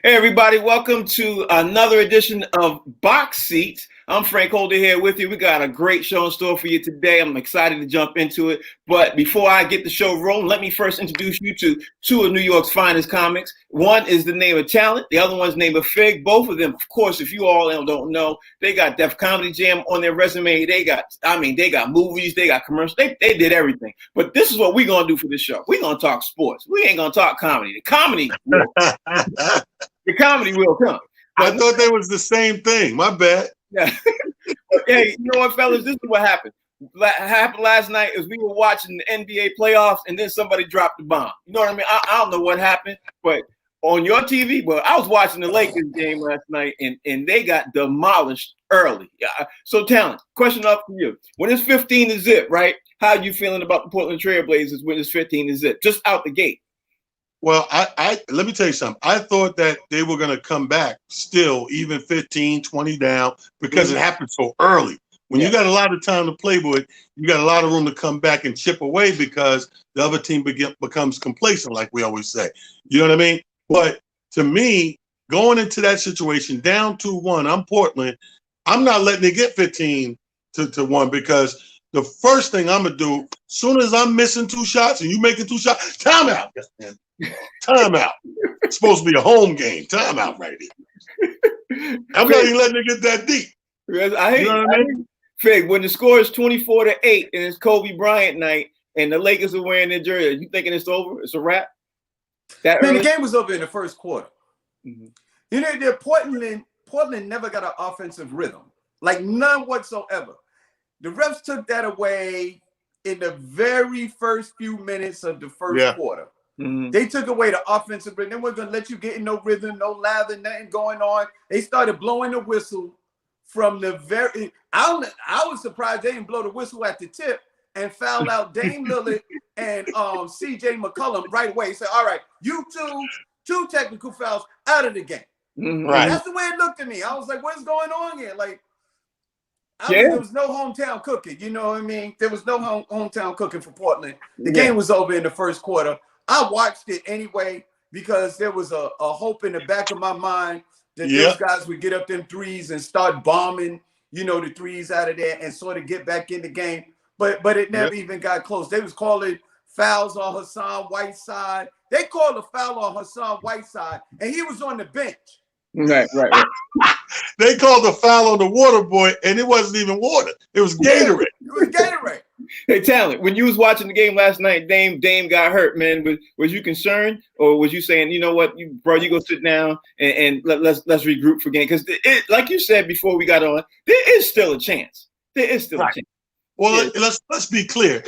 Hey everybody, welcome to another edition of Box Seats. I'm Frank Holder here with you. We got a great show in store for you today. I'm excited to jump into it. But before I get the show rolling, let me first introduce you to two of New York's finest comics. One is the name of Talent. The other one's name of Fig. Both of them, of course, if you all don't know, they got Def Comedy Jam on their resume. They got movies, they got commercials. They did everything. But this is what we're going to do for this show. We're going to talk sports. We ain't going to talk comedy. The comedy will come. I thought they was the same thing. My bad. Yeah. Hey, you know what, fellas? This is what happened. Happened last night is we were watching the NBA playoffs, and then somebody dropped the bomb. You know what I mean? I don't know what happened, but on your TV, but I was watching the Lakers game last night, and they got demolished early. Yeah. So, Talent, question up for you. When it's 15-0, right? How are you feeling about the Portland Trailblazers when it's 15-0, just out the gate? Well, I let me tell you something. I thought that they were going to come back still, even 15, 20 down, because it happened so early. When you got a lot of time to play with, you got a lot of room to come back and chip away because the other team becomes complacent, like we always say. You know what I mean? But to me, going into that situation, down 2-1, I'm Portland. I'm not letting it get 15-1 because the first thing I'm going to do, soon as I'm missing 2 shots and you making 2 shots, timeout. Yes, man. Timeout. It's supposed to be a home game. Timeout right here. I'm not even letting it get that deep. I hate Fig, when the score is 24-8 and it's Kobe Bryant night and the Lakers are wearing their jersey, you thinking it's over? It's a wrap? The game was over in the first quarter. Mm-hmm. You know, Portland never got an offensive rhythm, like none whatsoever. The refs took that away in the very first few minutes of the first quarter. Mm-hmm. They took away the offensive rhythm. They weren't going to let you get in no rhythm, no lather, nothing going on. They started blowing the whistle from the very – I was surprised they didn't blow the whistle at the tip and foul out Dame Lillard and C.J. McCollum right away. He said, all right, you two technical fouls out of the game. Mm-hmm. Right. That's the way it looked to me. I was like, what's going on here? Like, there was no hometown cooking. You know what I mean? There was no hometown cooking for Portland. The game was over in the first quarter. I watched it anyway because there was a hope in the back of my mind that those guys would get up them threes and start bombing, you know, the threes out of there and sort of get back in the game. But it never even got close. They was calling fouls on Hassan Whiteside. They called a foul on Hassan Whiteside, and he was on the bench. Right. They called a foul on the water boy, and it wasn't even water. It was Gatorade. It was Gatorade. Hey, Talent, when you was watching the game last night, Dame got hurt, man. Was you concerned, or was you saying, you know what, you go sit down and let's regroup for game? Because like you said before we got on, there is still a chance. There is still a chance. Well, let's be clear.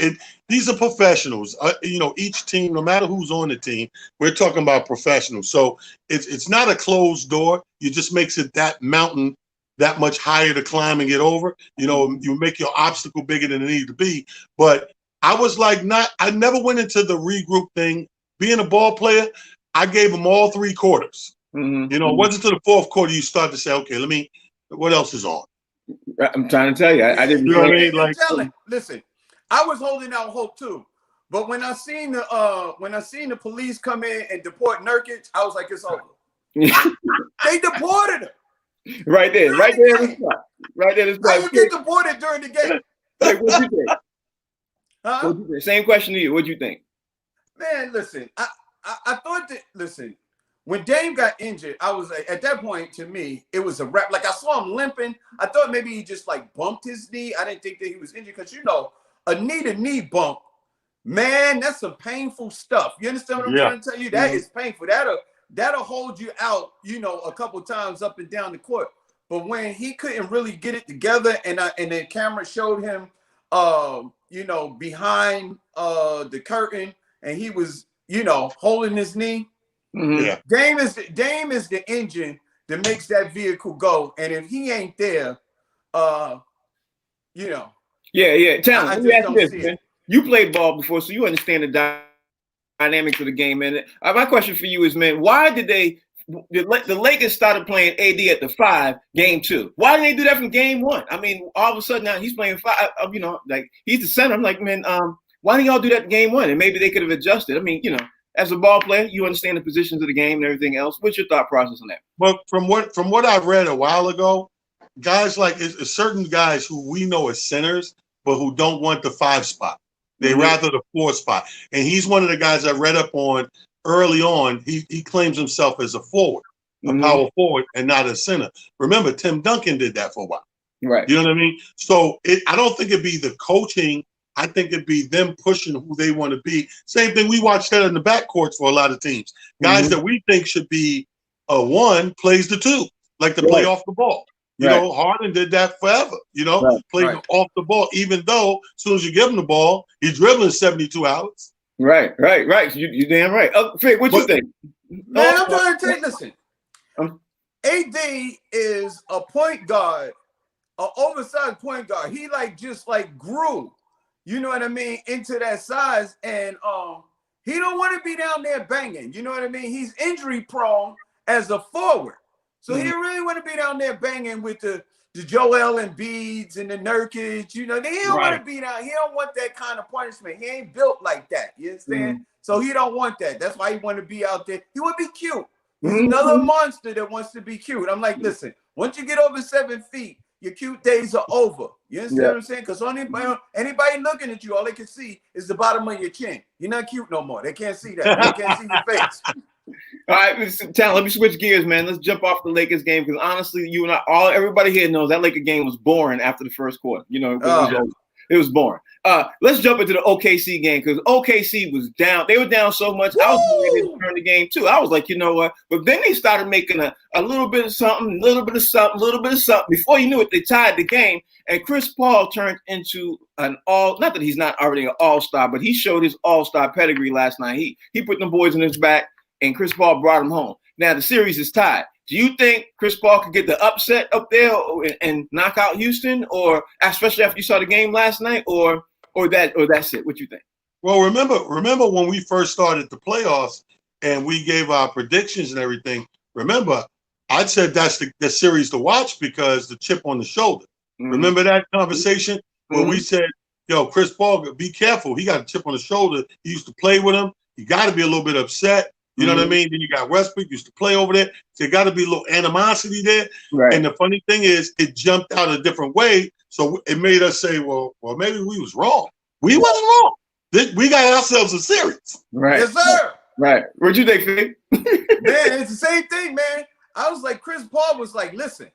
These are professionals. You know, each team, no matter who's on the team, we're talking about professionals. So it's not a closed door. It just makes it that mountain that much higher to climb and get over. You know, you make your obstacle bigger than it needs to be. But I was like, I never went into the regroup thing. Being a ball player, I gave them all 3 quarters. Mm-hmm. You know, once into the 4th quarter, you start to say, okay, what else is on? I'm trying to tell you, I didn't. You know what I mean? Like, listen, I was holding out hope too, but when I seen the police come in and deport Nurkic, I was like, it's over. They deported him. Right there. How you get deported during the game? Like, what'd you think? Huh? Same question to you. What'd you think? Man, listen, I thought that. Listen. When Dame got injured, I was like, at that point, to me, it was a wrap. Like, I saw him limping. I thought maybe he just, like, bumped his knee. I didn't think that he was injured because, you know, a knee-to-knee bump, man, that's some painful stuff. You understand what I'm trying to tell you? That is painful. That'll hold you out, you know, a couple times up and down the court. But when he couldn't really get it together and the camera showed him, you know, behind the curtain and he was, you know, holding his knee, mm-hmm. Yeah. Dame is the engine that makes that vehicle go, and if he ain't there, you know. Yeah. Talent, let me ask this, man. You played ball before, so you understand the dynamics of the game. And my question for you is, man, why did the Lakers started playing AD at the 5, game 2? Why didn't they do that from game 1? I mean, all of a sudden now he's playing 5. You know, like he's the center. I'm like, man, why didn't y'all do that in game 1? And maybe they could have adjusted. I mean, you know. as a ball player. You understand the positions of the game and everything else. What's your thought process on that? Well, from what I read a while ago, guys like certain guys who we know as centers, but who don't want the 5 spot. They rather the 4 spot. And he's one of the guys I read up on early on. He claims himself as a forward, a power forward, and not a center. Remember, Tim Duncan did that for a while. Right. You know what I mean? So I don't think it'd be the coaching. I think it'd be them pushing who they want to be. Same thing we watched that in the backcourts for a lot of teams. Guys that we think should be a 1 plays the 2, like to play off the ball. You know, Harden did that forever. You know, played off the ball, even though as soon as you give him the ball, he's dribbling 72 hours. Right. You're damn right. Fig, what you think? Man, I'm trying to tell you, listen. AD is a point guard, an oversized point guard. He just grew, you know what I mean, into that size. And he don't want to be down there banging. You know what I mean? He's injury prone as a forward. So he really want to be down there banging with the Joel Embiids and the Nurkic. You know, he don't want to be down. He don't want that kind of punishment. He ain't built like that. You understand? So he don't want that. That's why he want to be out there. He want to be cute. He's another monster that wants to be cute. I'm like, listen, once you get over 7 feet, your cute days are over. You understand what I'm saying? Because anybody looking at you, all they can see is the bottom of your chin. You're not cute no more. They can't see that. They can't see your face. All right, Talon, let me switch gears, man. Let's jump off the Lakers game because honestly, you and everybody here knows that Laker game was boring after the first quarter. You know, it was boring. Let's jump into the OKC game because OKC was down. They were down so much. I was ready to turn the game too. I was like, you know what? But then they started making a little bit of something, a little bit of something. Before you knew it, they tied the game. And Chris Paul turned into not that he's not already an all-star, but he showed his all-star pedigree last night. He put them boys in his back. And Chris Paul brought him home. Now the series is tied. Do you think Chris Paul could get the upset up there and knock out Houston, or especially after you saw the game last night, or that's it? What you think? Well, remember when we first started the playoffs and we gave our predictions and everything. Remember, I said that's the series to watch because the chip on the shoulder. Remember that conversation where we said, "Yo, Chris Paul, be careful. He got a chip on the shoulder. He used to play with him. You got to be a little bit upset." You know what I mean? Then you got Westbrook used to play over there. So there got to be a little animosity there. Right. And the funny thing is, it jumped out a different way. So it made us say, well, maybe we was wrong. We wasn't wrong. We got ourselves a series. Right. Yes, sir. Right. What'd you think, Fig? Man, it's the same thing, man. I was like, Chris Paul was like, listen,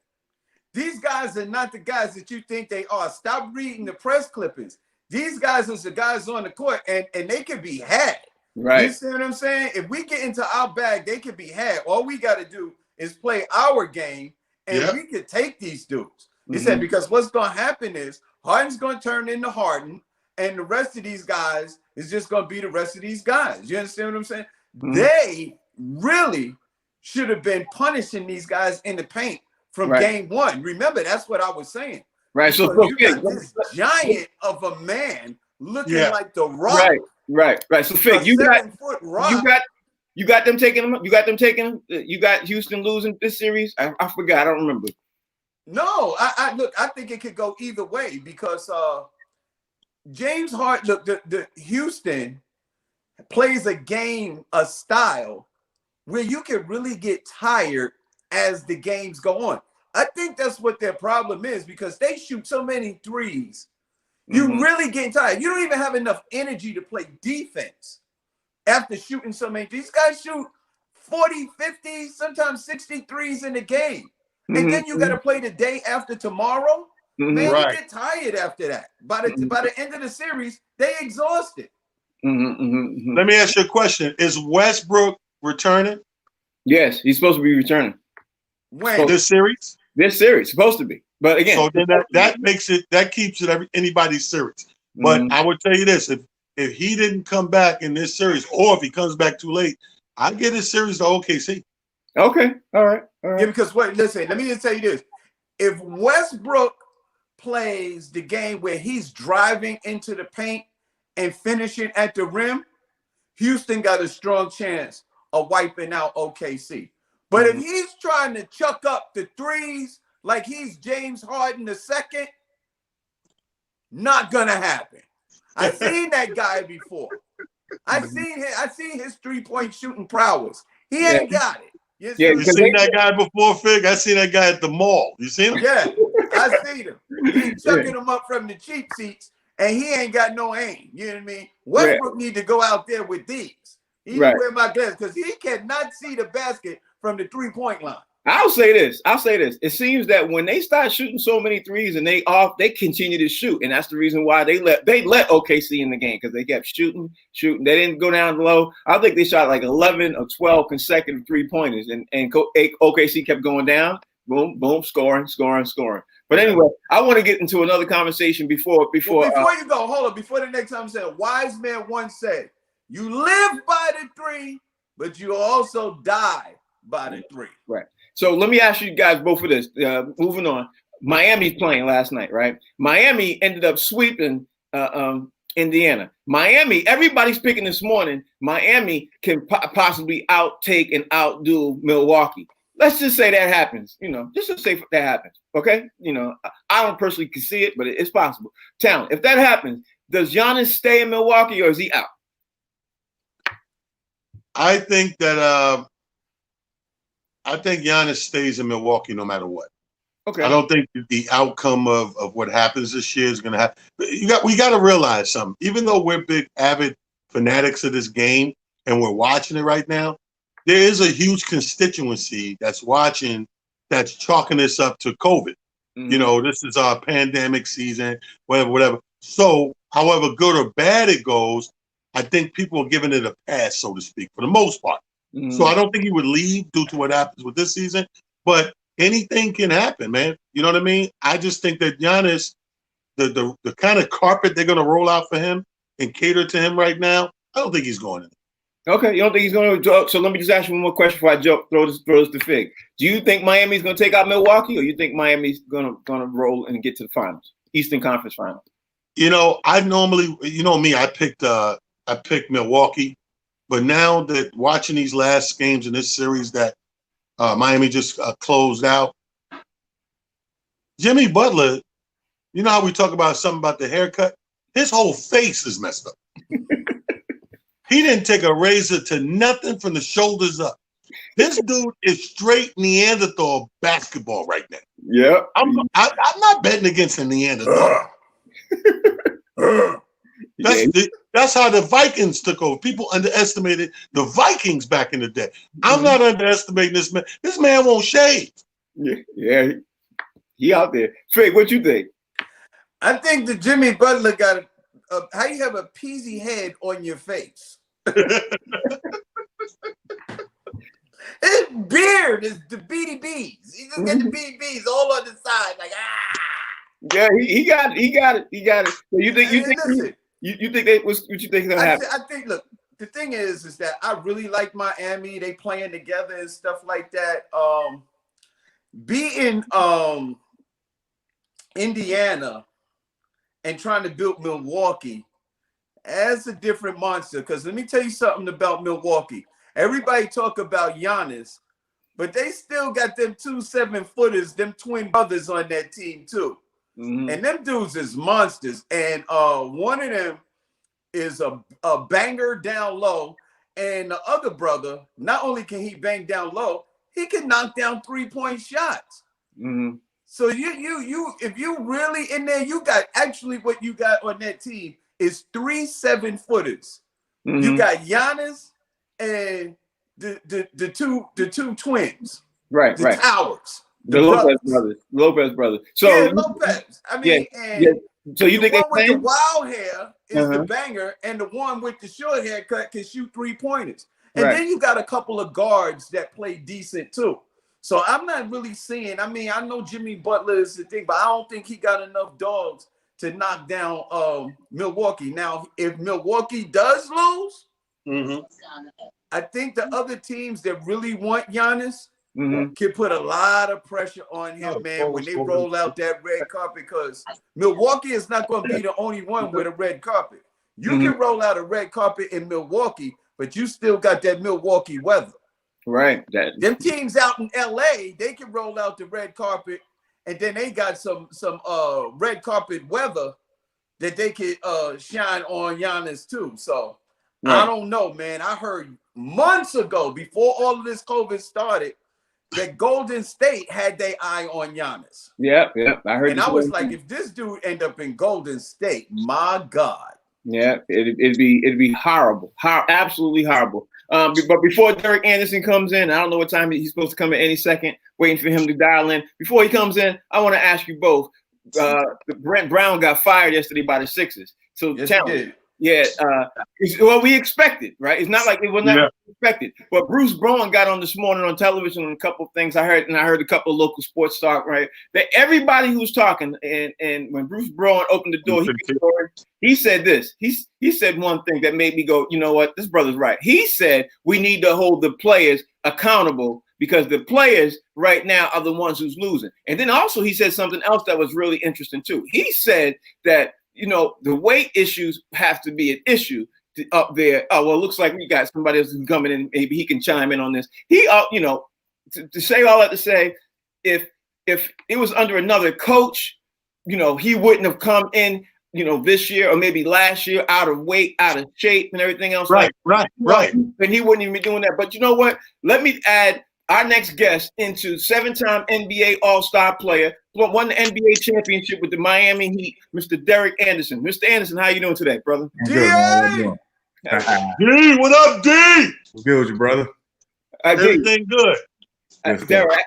these guys are not the guys that you think they are. Stop reading the press clippings. These guys are the guys on the court, and they can be had. Right. You see what I'm saying? If we get into our bag, they can be had. All we got to do is play our game, and we could take these dudes. He said, because what's going to happen is Harden's going to turn into Harden, and the rest of these guys is just going to be the rest of these guys. You understand what I'm saying? They really should have been punishing these guys in the paint from game one. Remember, that's what I was saying. Right. So you got this giant of a man looking like the Rock. Right. So Fig, you got them taking them. You got them taking them. You got Houston losing this series. I forgot. I don't remember. No, I think it could go either way because James Harden. Look, the Houston plays a style where you can really get tired as the games go on. I think that's what their problem is because they shoot so many threes. You really getting tired. You don't even have enough energy to play defense after shooting so many. These guys shoot 40, 50, sometimes 63s in a game. And then you got to play the day after tomorrow. Man, you get tired after that. By the end of the series, they exhausted. Let me ask you a question. Is Westbrook returning? Yes, he's supposed to be returning. When? This series? This series, supposed to be. But again, so then that keeps it anybody's series. But I would tell you this: if he didn't come back in this series, or if he comes back too late, I'd get his series to OKC. Okay, all right. Yeah, because listen, let me just tell you this: if Westbrook plays the game where he's driving into the paint and finishing at the rim, Houston got a strong chance of wiping out OKC. But if he's trying to chuck up the threes like he's James Harden II, not gonna happen. I've seen that guy before. I seen his 3-point shooting prowess. He ain't got it. You seen that guy before, Fig? I seen that guy at the mall. You seen him? Yeah, I seen him. He chucking him up from the cheap seats, and he ain't got no aim. You know what I mean? Westbrook need to go out there with these. He need to wear my glasses because he cannot see the basket from the 3-point line. I'll say this. It seems that when they start shooting so many threes and they continue to shoot, and that's the reason why they let OKC in the game, because they kept shooting. They didn't go down low. I think they shot like 11 or 12 consecutive 3-pointers, and OKC kept going down. Boom, boom, scoring. But anyway, I want to get into another conversation before you go. Hold on. Before the next time, I said, a wise man once said, "You live by the 3, but you also die by the 3." Right. So let me ask you guys both of this. Moving on, Miami's playing last night, right? Miami ended up sweeping Indiana. Miami, everybody's picking this morning. Miami can possibly outtake and outdo Milwaukee. Let's just say that happens. Just to say that happens. Okay. I don't personally can see it, but it's possible. Talent. If that happens, does Giannis stay in Milwaukee or is he out? I think that. I think Giannis stays in Milwaukee no matter what. Okay. I don't think the outcome of what happens this year is going to happen. We got to realize something. Even though we're big, avid fanatics of this game and we're watching it right now, there is a huge constituency that's watching that's chalking this up to COVID. Mm-hmm. This is our pandemic season, whatever. So, however good or bad it goes, I think people are giving it a pass, so to speak, for the most part. So I don't think he would leave due to what happens with this season, but anything can happen, man. You know what I mean? I just think that Giannis, the kind of carpet they're going to roll out for him and cater to him right now, I don't think he's going in. Okay, you don't think he's going to? So let me just ask you one more question before I throw this to Fig. Do you think Miami's going to take out Milwaukee, or you think Miami's going to roll and get to the finals, Eastern Conference Finals? I normally, me, I picked Milwaukee. But now that watching these last games in this series that Miami just closed out, Jimmy Butler, you know how we talk about something about the haircut? His whole face is messed up. He didn't take a razor to nothing from the shoulders up. This dude is straight Neanderthal basketball right now. Yeah. I'm not betting against a Neanderthal. That's how the Vikings took over. People underestimated the Vikings back in the day. I'm not underestimating this man. This man won't shave. Yeah, he out there. Fig, what you think? I think that Jimmy Butler got how you have a peasy head on your face. His beard is the BDBs. He just got the BDBs all on the side, like Yeah, he got it. So you think you think that what you think is gonna happen? I think. Look, the thing is that I really like Miami. They playing together and stuff like that. Beating Indiana and trying to build Milwaukee as a different monster. Because let me tell you something about Milwaukee. Everybody talk about Giannis, but they still got them 2 7-footers, them twin brothers on that team too. Mm-hmm. And them dudes is monsters. And one of them is a banger down low. And the other brother, not only can he bang down low, he can knock down 3-point shots. Mm-hmm. So you if you really in there, you got actually what you got on that team is 3 7-footers. Mm-hmm. You got Giannis and the two twins. Right, the Towers. The Lopez brothers. So yeah, Lopez. I mean, so you think the they one with the wild hair is the banger, and the one with the short haircut can shoot 3-pointers. And then you got a couple of guards that play decent too. So I'm not really seeing. I mean, I know Jimmy Butler is the thing, but I don't think he got enough dogs to knock down Milwaukee. Now, if Milwaukee does lose, I think the other teams that really want Giannis can put a lot of pressure on him, man, when they roll out that red carpet, because Milwaukee is not going to be the only one with a red carpet. You can roll out a red carpet in Milwaukee, but you still got that Milwaukee weather. Right. Them teams out in LA, they can roll out the red carpet, and then they got some red carpet weather that they could shine on Giannis too. So Right. I don't know, man. I heard months ago, before all of this COVID started, that Golden State had their eye on Giannis. Yeah. I heard. And I was like, if this dude end up in Golden State, my God. Yeah, it'd be horrible, absolutely horrible. But before Derek Anderson comes in, I don't know what time he's supposed to come in any second. Waiting for him to dial in. Before he comes in, I want to ask you both. Brent Brown got fired yesterday by the Sixers. So Yes, tell he me. did. Yeah, it's what we expected, right? It's not like it was not expected. But Bruce Bowen got on this morning on television on a couple of things I heard, and I heard a couple of local sports talk, right? That everybody who was talking, and when Bruce Bowen opened the door, he said this. He said one thing that made me go, you know what? This brother's right. He said we need to hold the players accountable because the players right now are the ones who's losing. And then also he said something else that was really interesting too. He said that, you know, the weight issues have to be an issue up there. Oh, well, it looks like we got somebody else who's coming in. Maybe he can chime in on this. He, you know, to say all that to say, if it was under another coach, you know, he wouldn't have come in, you know, this year or maybe last year out of weight, out of shape and everything else. Right. And he wouldn't even be doing that. But you know what? Let me add our next guest into 7-time NBA All-Star player, won the NBA championship with the Miami Heat, Mr. Derek Anderson. Mr. Anderson, how you doing today, brother? D, what up, D? Good with you, brother. Everything good. Derek,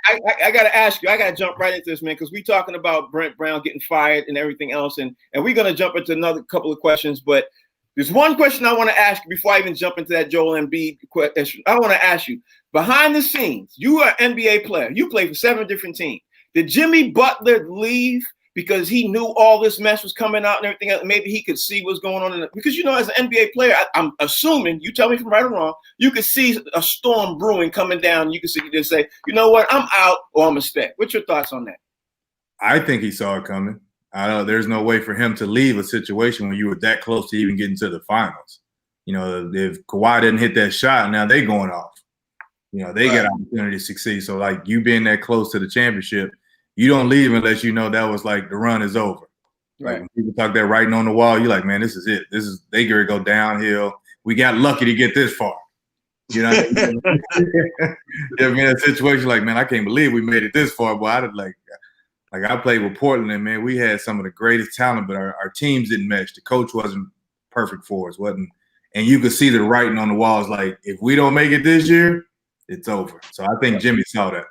I got to ask you, I got to jump right into this, man, because we're talking about Brent Brown getting fired and everything else, and we're going to jump into another couple of questions, but there's one question I want to ask you before I even jump into that Joel Embiid question. I want to ask you, behind the scenes, you are an NBA player. You play for 7 different teams. Did Jimmy Butler leave because he knew all this mess was coming out and everything else? Maybe he could see what's going on because, you know, as an NBA player, I'm assuming, you tell me if I'm right or wrong, you could see a storm brewing coming down. You could see, you just say, you know what, I'm out or I'm going to stay. What's your thoughts on that? I think he saw it coming. There's no way for him to leave a situation when you were that close to even getting to the finals. You know, if Kawhi didn't hit that shot, now they going off. You know, they got an opportunity to succeed. So, like, you being that close to the championship, you don't leave unless you know that was like the run is over. Right. Like, when people talk that writing on the wall, you're like, man, this is it. They gonna go downhill. We got lucky to get this far. You know what I mean? Yeah, man, that situation, like, man, I can't believe we made it this far. But I like I played with Portland, and man, we had some of the greatest talent, but our teams didn't mesh. The coach wasn't perfect for us, wasn't, and you could see the writing on the walls. Like, if we don't make it this year, it's over. So I think Jimmy saw that.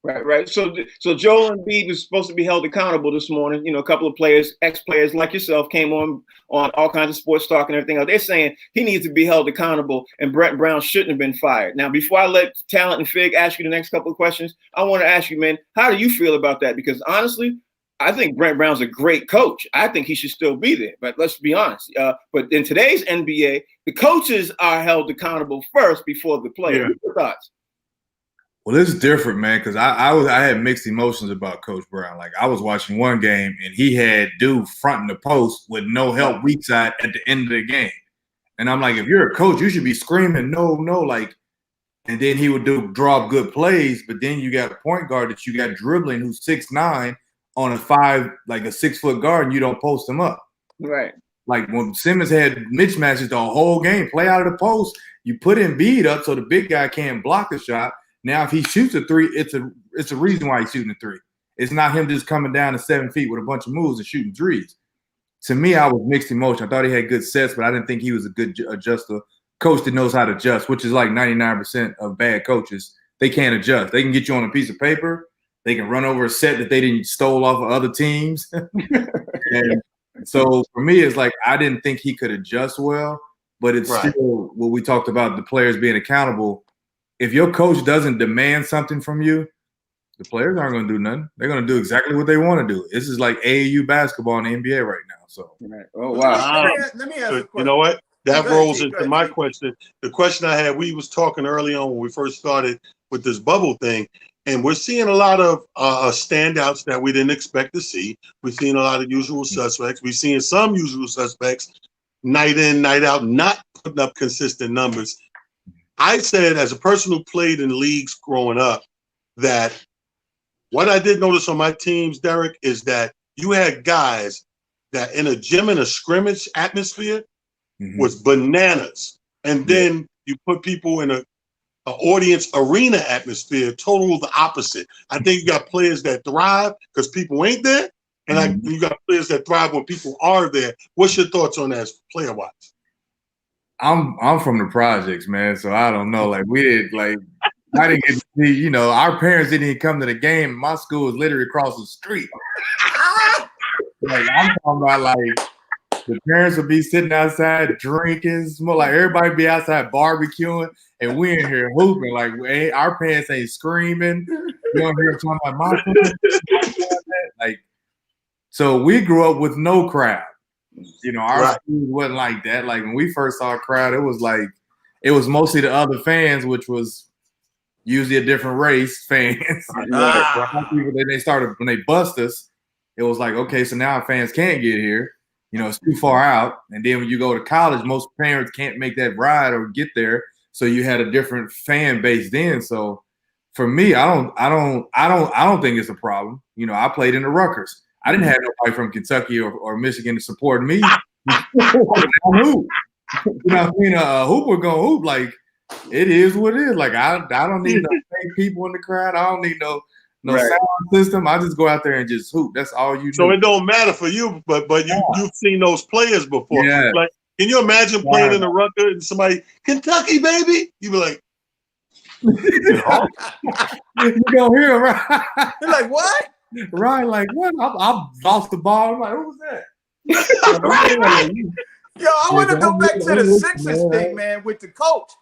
Right. So Joel Embiid was supposed to be held accountable this morning. You know, a couple of players, ex-players like yourself, came on all kinds of sports talk and everything else. They're saying he needs to be held accountable, and Brent Brown shouldn't have been fired. Now, before I let Talent and Fig ask you the next couple of questions, I want to ask you, man, how do you feel about that? Because honestly, I think Brent Brown's a great coach. I think he should still be there. But let's be honest. But in today's NBA, the coaches are held accountable first before the players. Yeah. What's your thoughts? Well, it's different, man, because I had mixed emotions about Coach Brown. Like, I was watching one game, and he had dude fronting the post with no help weak side at the end of the game. And I'm like, if you're a coach, you should be screaming, no, like, and then he would draw up good plays, but then you got a point guard that you got dribbling who's 6'9" on a 6-foot guard, and you don't post him up. Right. Like, when Simmons had mismatches the whole game, play out of the post, you put Embiid up so the big guy can't block the shot. Now, if he shoots a 3, it's a reason why he's shooting a 3. It's not him just coming down to 7 feet with a bunch of moves and shooting threes. To me, I was mixed emotion. I thought he had good sets, but I didn't think he was a good adjuster. Coach that knows how to adjust, which is like 99% of bad coaches. They can't adjust. They can get you on a piece of paper. They can run over a set that they didn't stole off of other teams. And so for me, it's like I didn't think he could adjust well, but it's still what we talked about, the players being accountable. If your coach doesn't demand something from you, the players aren't going to do nothing. They're going to do exactly what they want to do. This is like AAU basketball in the NBA right now. So, Oh, wow. Let me ask a question. You know what? That Go rolls ahead, into my question. The question I had, we was talking early on when we first started with this bubble thing, and we're seeing a lot of standouts that we didn't expect to see. We're seeing a lot of usual suspects. We're seeing some usual suspects night in, night out, not putting up consistent numbers. I said, as a person who played in leagues growing up, that what I did notice on my teams, Derek, is that you had guys that in a gym, in a scrimmage atmosphere, was bananas. and then you put people in a audience arena atmosphere, total the opposite. I think you got players that thrive because people ain't there, and you got players that thrive when people are there. What's your thoughts on that, player wise? I'm from the projects, man, so I don't know. Like I didn't get to see, our parents didn't even come to the game. My school was literally across the street. Like I'm talking about, like the parents would be sitting outside drinking, smoke, like everybody be outside barbecuing, and we in here hooping. Like our parents ain't screaming. You don't hear them talking about my parents. Like, so we grew up with no crowd. Our school wasn't like that. Like when we first saw a crowd, it was mostly the other fans, which was usually a different race fans. People, they started when they bust us. It was like, okay, so now our fans can't get here. It's too far out. And then when you go to college, most parents can't make that ride or get there. So you had a different fan base then. So for me, I don't think it's a problem. I played in the Rutgers. I didn't have nobody from Kentucky or Michigan to support me. Hoop. A hooper gonna hoop. Like it is what it is. Like I don't need no fake people in the crowd. I don't need no sound system. I just go out there and just hoop. That's all you do. So it don't matter for you, but you've seen those players before. Yeah. Like, can you imagine playing in the Rutgers and somebody, Kentucky, baby? You be like, you gonna hear it, right? You're like, what? Right, like what? I lost the ball. I'm like, who was that? Yo, I want to go back to the Sixers thing, man, with the coach.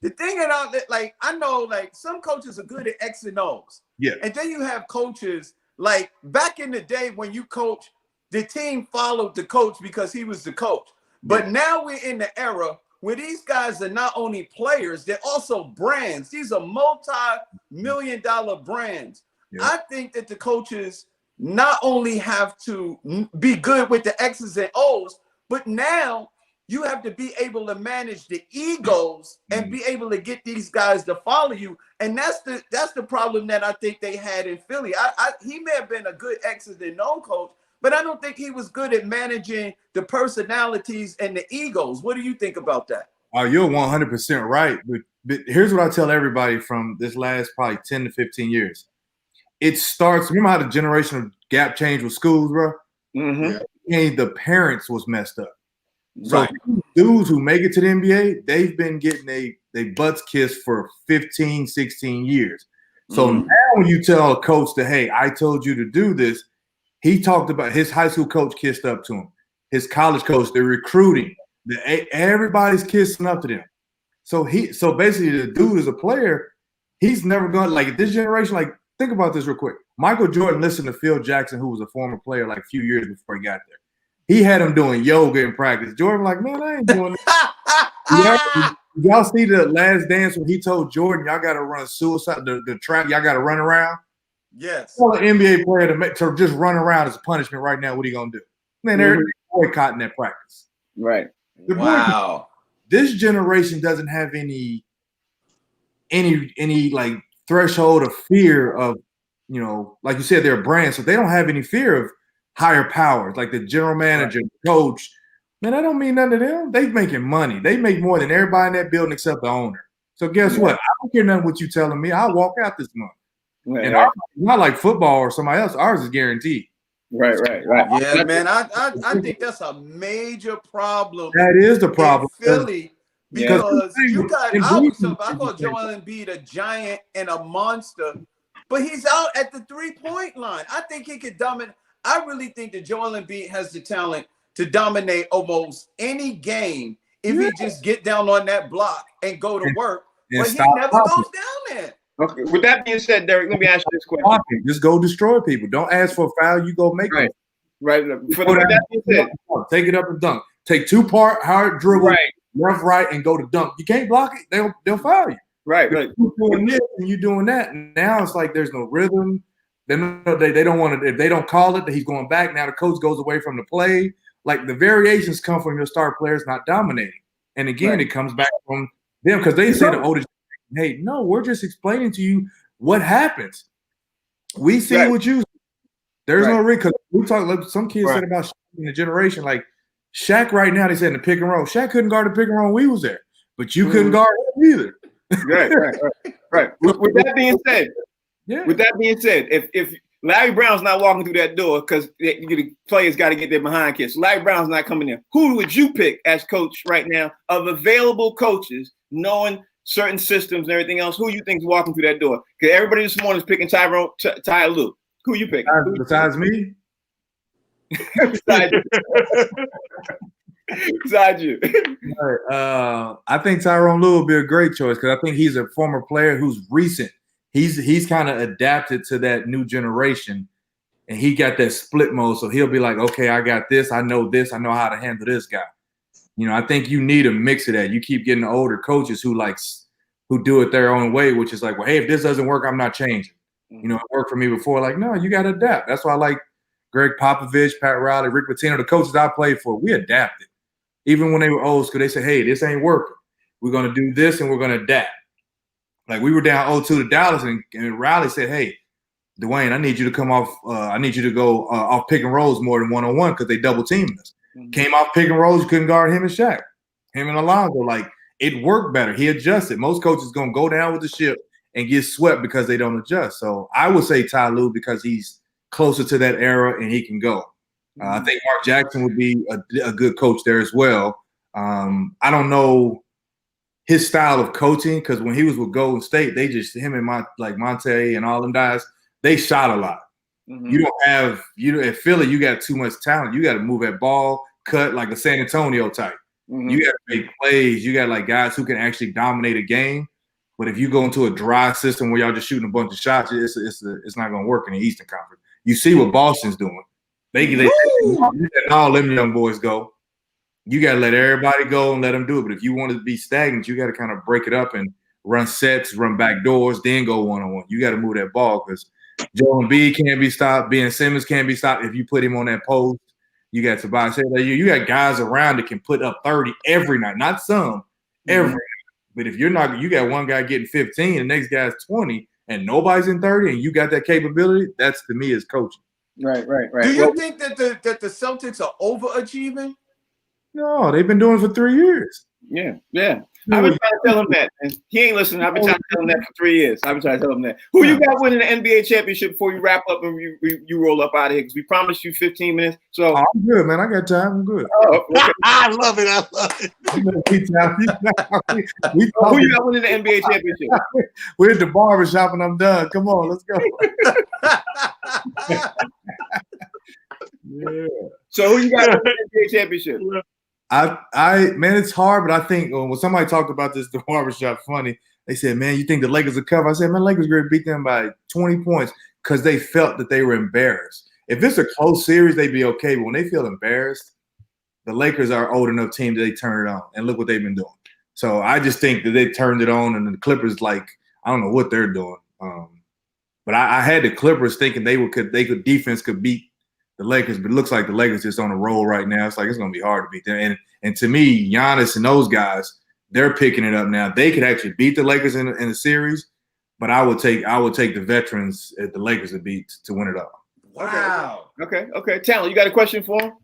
The thing I know, like some coaches are good at X and O's. Yeah. And then you have coaches like back in the day when you coach, the team followed the coach because he was the coach. But now we're in the era where these guys are not only players, they're also brands. These are multi-million-dollar brands. Yeah. I think that the coaches not only have to be good with the X's and O's, but now you have to be able to manage the egos and be able to get these guys to follow you. And that's the problem that I think they had in Philly. He may have been a good X's and O coach, but I don't think he was good at managing the personalities and the egos. What do you think about that? Oh, you're 100% right. But here's what I tell everybody from this last probably 10 to 15 years. It starts, remember how the generational gap changed with schools, bro? Mm-hmm. And the parents was messed up. So dudes who make it to the NBA, they've been getting they butts kissed for 15, 16 years. So now when you tell a coach that, hey, I told you to do this, he talked about his high school coach kissed up to him. His college coach, they're recruiting. Everybody's kissing up to them. So basically the dude is a player. He's never going, like this generation, like think about this real quick. Michael Jordan listened to Phil Jackson, who was a former player like a few years before he got there. He had him doing yoga in practice. Jordan like, man, I ain't doing this. Y'all see the Last Dance when he told Jordan, y'all got to run suicide, the track, y'all got to run around? Yes. Tell an NBA player to just run around as a punishment right now. What are you going to do? Man, they're boycotting that practice. Right. Wow. This generation doesn't have any like threshold of fear of, like you said, they're brands. So they don't have any fear of higher powers, like the general manager, coach. Man, that don't mean nothing to them. They making money. They make more than everybody in that building except the owner. So guess what? I don't care nothing what you telling me. I'll walk out this month. Right, and ours, not like football or somebody else. Ours is guaranteed. Right. Yeah, man. I think that's a major problem. That is the problem. In Philly, because you got I call Joel Embiid a giant and a monster, but he's out at the 3-point line. I think he could dominate. I really think that Joel Embiid has the talent to dominate almost any game if he just get down on that block and go to work. But he never goes down there. Okay. With that being said, Derek, let me ask you this question. Just go destroy people. Don't ask for a foul. You go make it. Right. Take it up and dunk. Take 2-part hard dribble, left, right, and go to dunk. You can't block it. They'll foul you. Right. You're doing this and you doing that. And now it's like there's no rhythm. They don't want to. If they don't call it, that he's going back. Now the coach goes away from the play. Like the variations come from your star players not dominating. And again, it comes back from them because they say the oldest. Hey, no, we're just explaining to you what happens. We see what you. There's no reason because we talk. Like some kids said about Shaq in the generation. Like Shaq right now, they said in the pick and roll. Shaq couldn't guard the pick and roll when we was there. but you couldn't guard him either. Right. With that being said, Yeah. With that being said, if Larry Brown's not walking through that door because the players got to get their behind kids, Larry Brown's not coming in. Who would you pick as coach right now of available coaches, knowing certain systems and everything else? Who you think is walking through that door? Because everybody this morning is picking Ty Lue. Who you pick? Besides me? Besides you. Besides you. I think Tyronn Lue will be a great choice because I think he's a former player who's recent. He's kind of adapted to that new generation, and he got that split mode. So he'll be like, okay, I got this. I know how to handle this guy. You know, I think you need a mix of that. You keep getting older coaches who do it their own way, which is like, well, hey, if this doesn't work, I'm not changing. You know, it worked for me before. Like, no, you got to adapt. That's why I like Greg Popovich, Pat Riley, Rick Pitino, the coaches I played for. We adapted. Even when they were old school, they said, hey, this ain't working. We're going to do this and we're going to adapt. Like we were down 0-2 to Dallas, and Riley said, hey, Dwayne, I need you to come off. I need you to go off pick and rolls more than one-on-one because they double teamed us. Mm-hmm. Came off pick and rolls, you couldn't guard him and Shaq. Him and Alonzo, like it worked better. He adjusted. Most coaches going to go down with the ship and get swept because they don't adjust. So I would say Ty Lue because he's closer to that era and he can go. I think Mark Jackson would be a good coach there as well. I don't know his style of coaching because when he was with Golden State, they just him and Monte and all them guys, they shot a lot. Mm-hmm. You don't have at Philly, you got too much talent. You got to move that ball, cut like a San Antonio type. Mm-hmm. You got to make plays. You got like guys who can actually dominate a game. But if you go into a dry system where y'all just shooting a bunch of shots, it's not going to work in the Eastern Conference. You see what Boston's doing. They let all them young boys go. You got to let everybody go and let them do it. But if you want to be stagnant, you got to kind of break it up and run sets, run back doors, then go one-on-one. You got to move that ball because Joel Embiid can't be stopped. Ben Simmons can't be stopped if you put him on that post. You got Tobias. You got guys around that can put up 30 every night, not some, every night. But if you're not, you got one guy getting 15, the next guy's 20, and nobody's in 30, and you got that capability, that's to me is coaching. Right. Do you think that the Celtics are overachieving? No, they've been doing it for 3 years. Yeah. I've been trying to tell him that. And he ain't listening. I've been trying to tell him that for 3 years. I've been trying to tell him that. Who you got winning the NBA championship before you wrap up and you roll up out of here? Because we promised you 15 minutes. So I'm good, man. I got time. I'm good. Oh, okay. I love it. Who you got winning the NBA championship? We're at the barbershop and I'm done. Come on, let's go. Yeah. So who you got winning the NBA championship? Man, it's hard, but I think when somebody talked about this, the barbershop, funny, they said, man, you think the Lakers will cover? I said, man, Lakers going to beat them by 20 points because they felt that they were embarrassed. If it's a close series, they'd be okay. But when they feel embarrassed, the Lakers are old enough team that they turn it on. And look what they've been doing. So I just think that they turned it on, and the Clippers, I don't know what they're doing. But I had the Clippers thinking defense could beat the Lakers, but it looks like the Lakers just on a roll right now. It's like it's going to be hard to beat them. And to me, Giannis and those guys, they're picking it up now. They could actually beat the Lakers in the series, but I would take the veterans at the Lakers to beat to win it all. Wow. Okay. Talent, you got a question for him?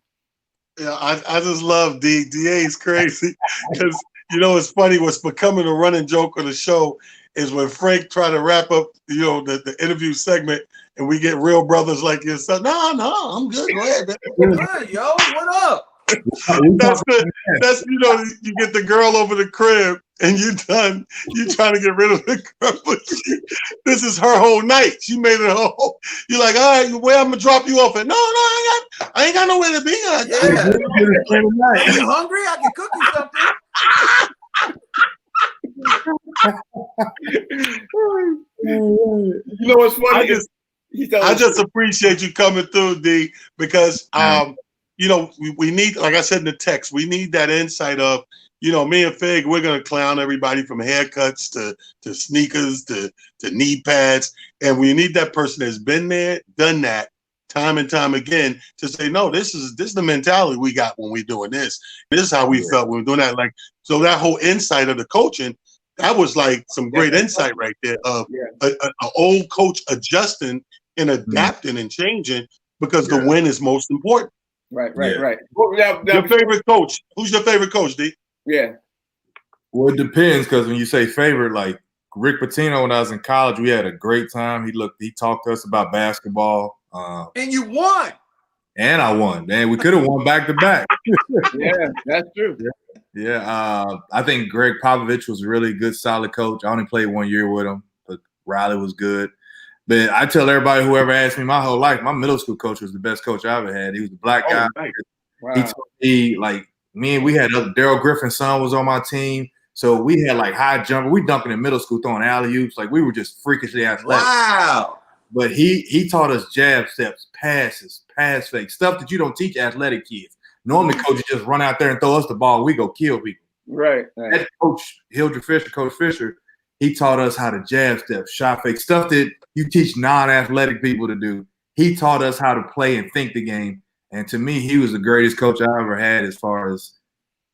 Yeah, I just love D. DA is crazy because it's funny. What's becoming a running joke on the show is when Frank try to wrap up, the interview segment, and we get real brothers like yourself. No, I'm good. Go ahead, man. Good, yo. What up? That's you get the girl over the crib and you trying to get rid of the girl, but this is her whole night. She made it whole. You're like, all right, where I'm gonna drop you off at? No, I ain't got nowhere to be. Are you hungry? I can cook you something. You know what's funny? I just appreciate you coming through, D, because we need, like I said in the text, we need that insight of, me and Fig, we're gonna clown everybody from haircuts to sneakers to knee pads, and we need that person that's been there, done that time and time again to say, no, this is the mentality we got when we're doing this. This is how we felt when we're doing that. Like, so that whole insight of the coaching, that was like some great insight right there of an old coach adjusting and adapting and changing because the win is most important. Right. Your favorite coach? Who's your favorite coach, D? Yeah. Well, it depends because when you say favorite, like Rick Pitino, when I was in college, we had a great time. He talked to us about basketball. And you won. And I won. Man, we could have won back to back. Yeah, that's true. Yeah. I think Greg Popovich was a really good, solid coach. I only played 1 year with him, but Riley was good. But I tell everybody, whoever asked me my whole life, my middle school coach was the best coach I ever had. He was a black guy. Right. Wow. He told me, like, we had Daryl Griffin's son was on my team. So we had like high jumper. We dunking in middle school, throwing alley-oops. Like we were just freakishly athletic. Wow. But he taught us jab steps, passes, pass fakes, stuff that you don't teach athletic kids. Normally, coaches just run out there and throw us the ball. We go kill people. Right. That coach, Hildred Fisher, Coach Fisher, he taught us how to jab step, shot fake, stuff that you teach non-athletic people to do. He taught us how to play and think the game. And to me, he was the greatest coach I ever had as far as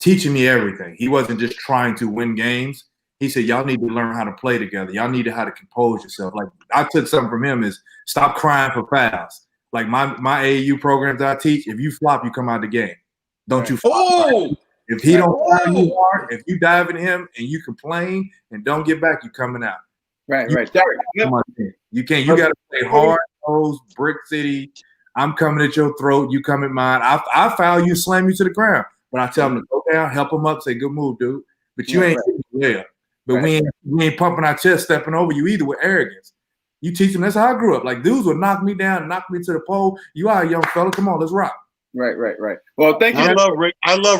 teaching me everything. He wasn't just trying to win games. He said, y'all need to learn how to play together. Y'all need to how to compose yourself. Like I took something from him is stop crying for fouls. Like my AAU programs I teach, if you flop, you come out the game. Don't you flop. Oh, If he don't foul you hard, if you dive in him and you complain and don't get back, you coming out. Right. You Right. You can't. You got to play hard nose, brick city. I'm coming at your throat. You come at mine. I foul you, slam you to the ground. But I tell them to go down, help them up, say good move, dude. But you ain't there. But we ain't pumping our chest, stepping over you either with arrogance. You teach them. That's how I grew up. Like dudes would knock me down, and knock me to the pole. You are a young fella. Come on, let's rock. Right. Well, thank you. I love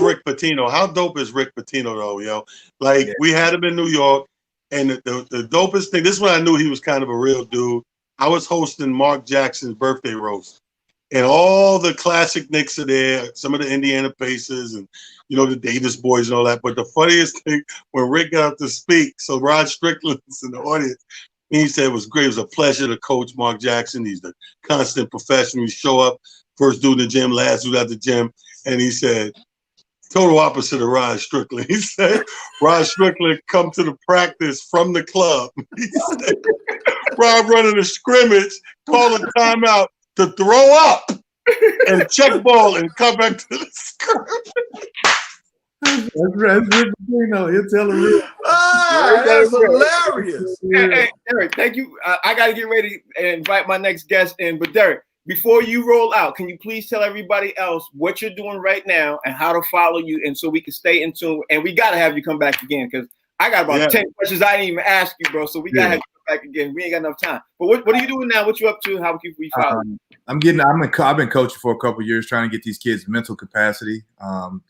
Rick Pitino. How dope is Rick Pitino though, yo? Like we had him in New York, and the dopest thing. This is when I knew he was kind of a real dude. I was hosting Mark Jackson's birthday roast, and all the classic Knicks are there. Some of the Indiana Pacers, and the Davis boys and all that. But the funniest thing when Rick got up to speak, so Rod Strickland's in the audience. And he said it was great. It was a pleasure to coach Mark Jackson. He's the constant professional. He show up. First dude in the gym, last dude at the gym. And he said, total opposite of Rod Strickland. He said, Rod Strickland come to the practice from the club. He said, Rod running a scrimmage, call a timeout to throw up and check ball and come back to the scrimmage. That's Rick Pitino. He'll tell the real. That's hilarious. Hey, Derek, thank you. I got to get ready and invite my next guest in. But Derek, before you roll out, can you please tell everybody else what you're doing right now and how to follow you, and so we can stay in tune. And we got to have you come back again because I got about 10 questions I didn't even ask you, bro. So we got to have you come back again. We ain't got enough time. But what are you doing now? What you up to? How can we follow you? I've been coaching for a couple of years, trying to get these kids mental capacity,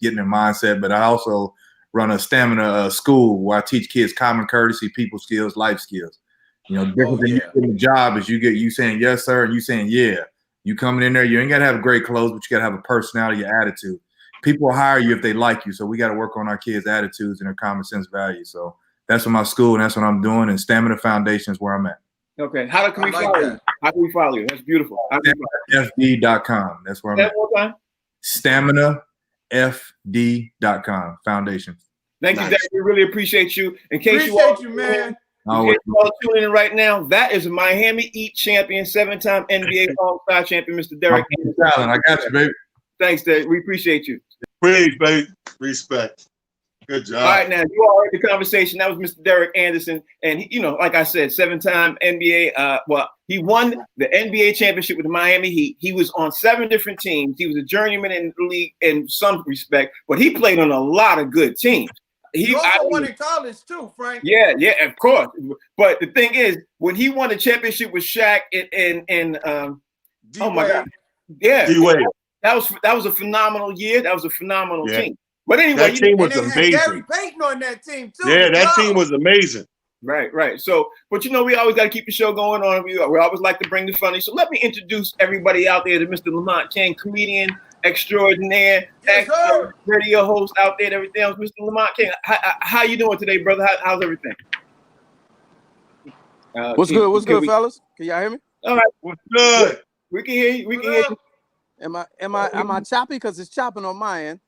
getting their mindset. But I also run a stamina school where I teach kids common courtesy, people skills, life skills. Different than you getting a job is you saying yes, sir, and you saying yeah. You coming in there, you ain't got to have great clothes, but you got to have a personality, your attitude. People will hire you if they like you. So we got to work on our kids' attitudes and their common sense values. So that's what my school and that's what I'm doing. And Stamina Foundation is where I'm at. Okay. How can we follow you? How can we follow you? That's beautiful. StaminaFD.com. That's where I'm at. One time. StaminaFD.com Foundation. Thank you, Derek. We really appreciate you. In case you man. In case you all tuning in right now, that is Miami Heat champion, 7-time NBA All-Star champion, Mr. Derek. I got you, baby. Thanks, Derek. We appreciate you. Praise, baby. Respect. Good job. All right, now you all heard the conversation. That was Mr. Derek Anderson, and he, like I said, 7-time NBA. He won the NBA championship with the Miami Heat. He was on 7 different teams. He was a journeyman in the league in some respect, but he played on a lot of good teams. He also won in college too, Frank. Yeah, of course. But the thing is, when he won the championship with Shaq and oh my God, yeah, D-Wade. That was a phenomenal year. That was a phenomenal team. But anyway, that team was amazing. Gary Payton on that team too. Yeah, that team was amazing. Right. So, but we always got to keep the show going on. We always like to bring the funny. So let me introduce everybody out there to Mr. Lamont King, comedian extraordinaire, radio host out there, and everything else. Mr. Lamont King, how you doing today, brother? How's everything? What's good, fellas? Can y'all hear me? All right. What's good? We can hear you. We can hear you. Am I choppy? Because it's chopping on my end.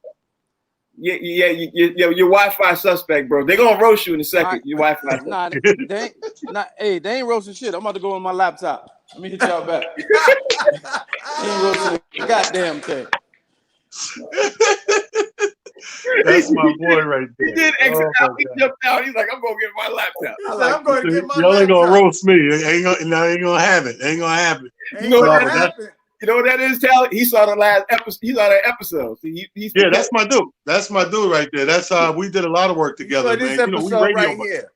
Yeah, your Wi-Fi suspect, bro. They're gonna roast you in a second. Your Wi-Fi. They ain't roasting shit. I'm about to go on my laptop. Let me hit y'all back. They ain't roasting the goddamn thing. That's my boy right there. He did exit Oh, out. He jumped out. He's like, I'm gonna get my laptop. He I said, like I'm going to get my Y'all ain't gonna laptop. roast me. Ain't gonna have it. Ain't gonna happen. Ain't You know gonna what happen. You know what that is, Tally? He saw the last episode. He saw that episode. He's Yeah, that's my dude. That's my dude right there. That's we did a lot of work together, This man. You know, we episode radio. right here.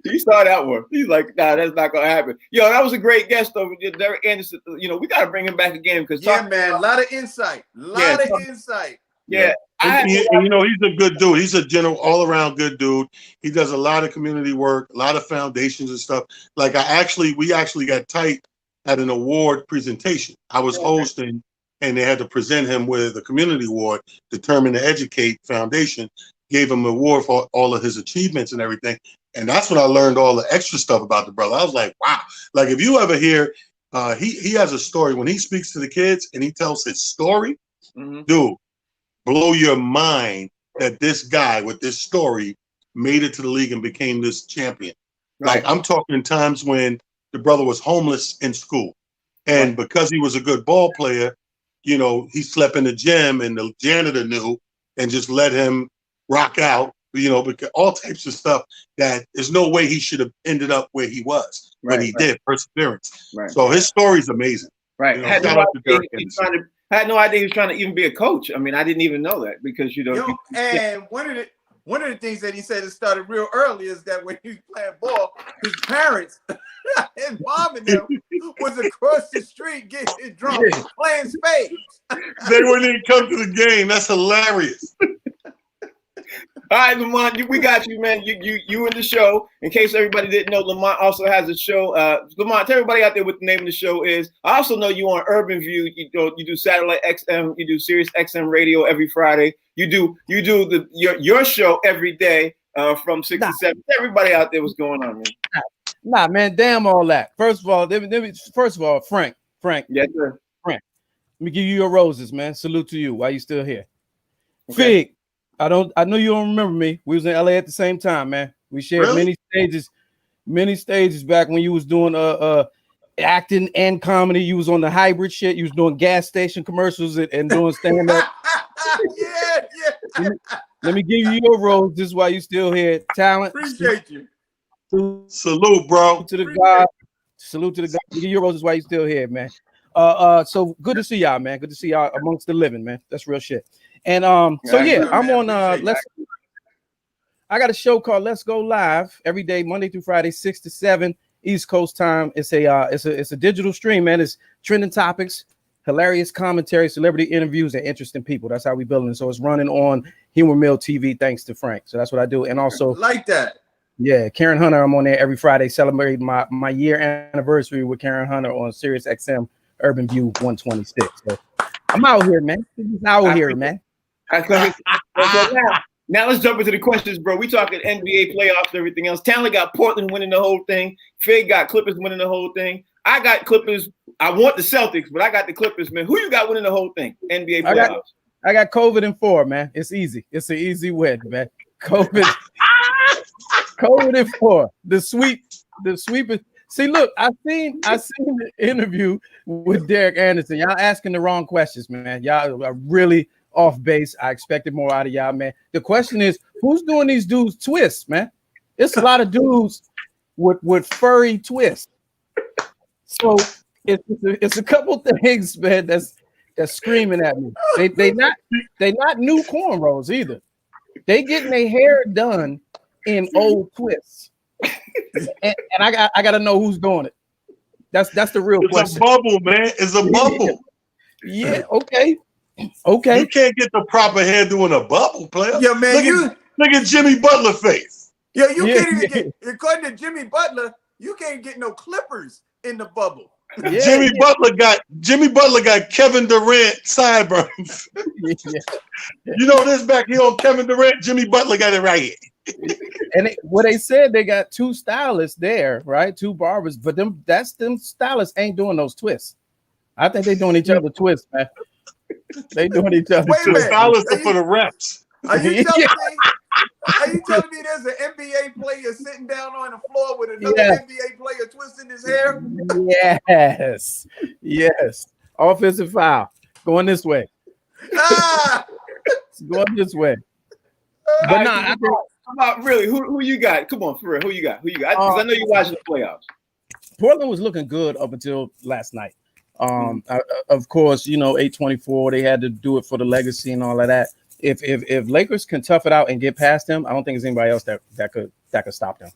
He saw that one. He's like, nah, that's not gonna happen. Yo, that was a great guest though, Derek Anderson. You know, we gotta bring him back again because Yeah, man, a lot of insight. Insight. Yeah, And, you know, he's a good dude. He's a general, all around good dude. He does a lot of community work, a lot of foundations and stuff. Like we actually got tight at an award presentation. I was hosting, and they had to present him with a community award, Determined to Educate Foundation. Gave him an award for all of his achievements and everything. And that's when I learned all the extra stuff about the brother. I was like, wow. Like if you ever hear, he has a story when he speaks to the kids and he tells his story, dude, blow your mind that this guy with this story made it to the league and became this champion. Like I'm talking times when the brother was homeless in school. And because he was a good ball player, you know, he slept in the gym and the janitor knew and just let him rock out, you know, because all types of stuff that there's no way he should have ended up where he was, but he did. Perseverance. So his story's amazing. Right. You know, had, shout no out to Derek idea had no idea he was trying to even be a coach. I mean, I didn't even know that because you know. And one of the things that he said it started real early is that when he was playing ball, his parents, his mom and them was across the street getting drunk, playing spades. They wouldn't even come to the game. That's hilarious. All right, Lamont, we got you, man. You in the show. In case everybody didn't know, Lamont also has a show. Lamont, tell everybody out there what the name of the show is. I also know you on Urban View. You do Satellite XM. You do Sirius XM Radio every Friday. You do your show every day from 6 to 7. Everybody out there, what's going on, man? Nah, man, damn all that. First of all, Frank. Yes, sir. Frank, let me give you your roses, man. Salute to you while you still here. Okay. Fig, I know you don't remember me. We was in LA at the same time, man. We shared many stages back when you was doing acting and comedy. You was on the hybrid shit. You was doing gas station commercials and doing stand-up. Yeah. Let me give you your roses while you still here. Talent. Appreciate you. Salute, bro. Salute to the God. Give your roses while you still here, man. So good to see y'all, man. Good to see y'all amongst the living, man. That's real shit. And I'm on I got a show called Let's Go Live every day, Monday through Friday, 6 to 7 East Coast time. It's a digital stream, man. It's trending topics, hilarious commentary, celebrity interviews, and interesting people. That's how we building. So it's running on Humor Mill TV, thanks to Frank. So that's what I do. And also like that. Yeah, Karen Hunter. I'm on there every Friday, celebrating my year anniversary with Karen Hunter on Sirius XM Urban View 126. So I'm out here, man. Man. Now let's jump into the questions, bro. We talking NBA playoffs and everything else. Talent got Portland winning the whole thing. Fig got Clippers winning the whole thing. I got Clippers. I want the Celtics, but I got the Clippers, man. Who you got winning the whole thing? NBA playoffs. I got COVID in 4, man. It's easy. It's an easy win, man. COVID in 4. The sweep is. See, look, I seen the interview with Derek Anderson. Y'all asking the wrong questions, man. Y'all are really off base. I expected more out of y'all, man. The question is, who's doing these dudes twists, man? It's a lot of dudes with furry twists. So it's a couple things, man, that's screaming at me. They not new cornrows either. They getting their hair done in old twists. and I gotta know who's doing it. That's the real question. It's a bubble, man. It's a bubble. Yeah. Okay. You can't get the proper hairdo in a bubble, player. Yeah, man. Look at Jimmy Butler face. Yeah, you can't even get. According to Jimmy Butler, you can't get no clippers in the bubble. Yeah, Jimmy Butler got Kevin Durant sideburns. You know this back here on Kevin Durant. Jimmy Butler got it right here. And they said they got 2 stylists there, right? 2 barbers, but them stylists ain't doing those twists. I think they doing each other twists, man. They doing each other twists. Stylists are for the reps. Are you telling me there's an NBA player sitting down on the floor with another NBA player twisting his hair? Yes. Offensive foul. Going this way. It's going this way. But nah, I think, Come on, really, who you got? Come on, for real, who you got? Because I know you're watching the playoffs. Portland was looking good up until last night. Of course, 824. They had to do it for the legacy and all of that. If Lakers can tough it out and get past them, I don't think there's anybody else that could stop them.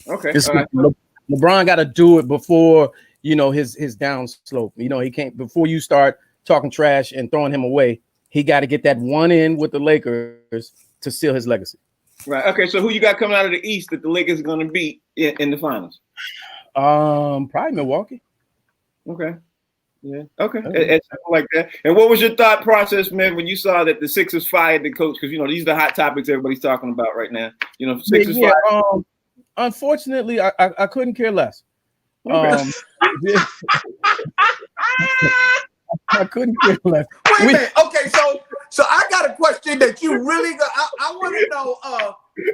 Okay. LeBron got to do it before his down slope. He can't before you start talking trash and throwing him away. He got to get that one in with the Lakers to seal his legacy. Right. Okay. So who you got coming out of the East that the Lakers are going to beat in the finals? Probably Milwaukee. Okay. Yeah. Okay. It's like that. And what was your thought process, man, when you saw that the Sixers fired the coach? Because these are the hot topics everybody's talking about right now. Sixers fired. Unfortunately, I couldn't care less. Okay. I couldn't care less. Wait a minute. Okay, so I got a question that you really got. I want to know.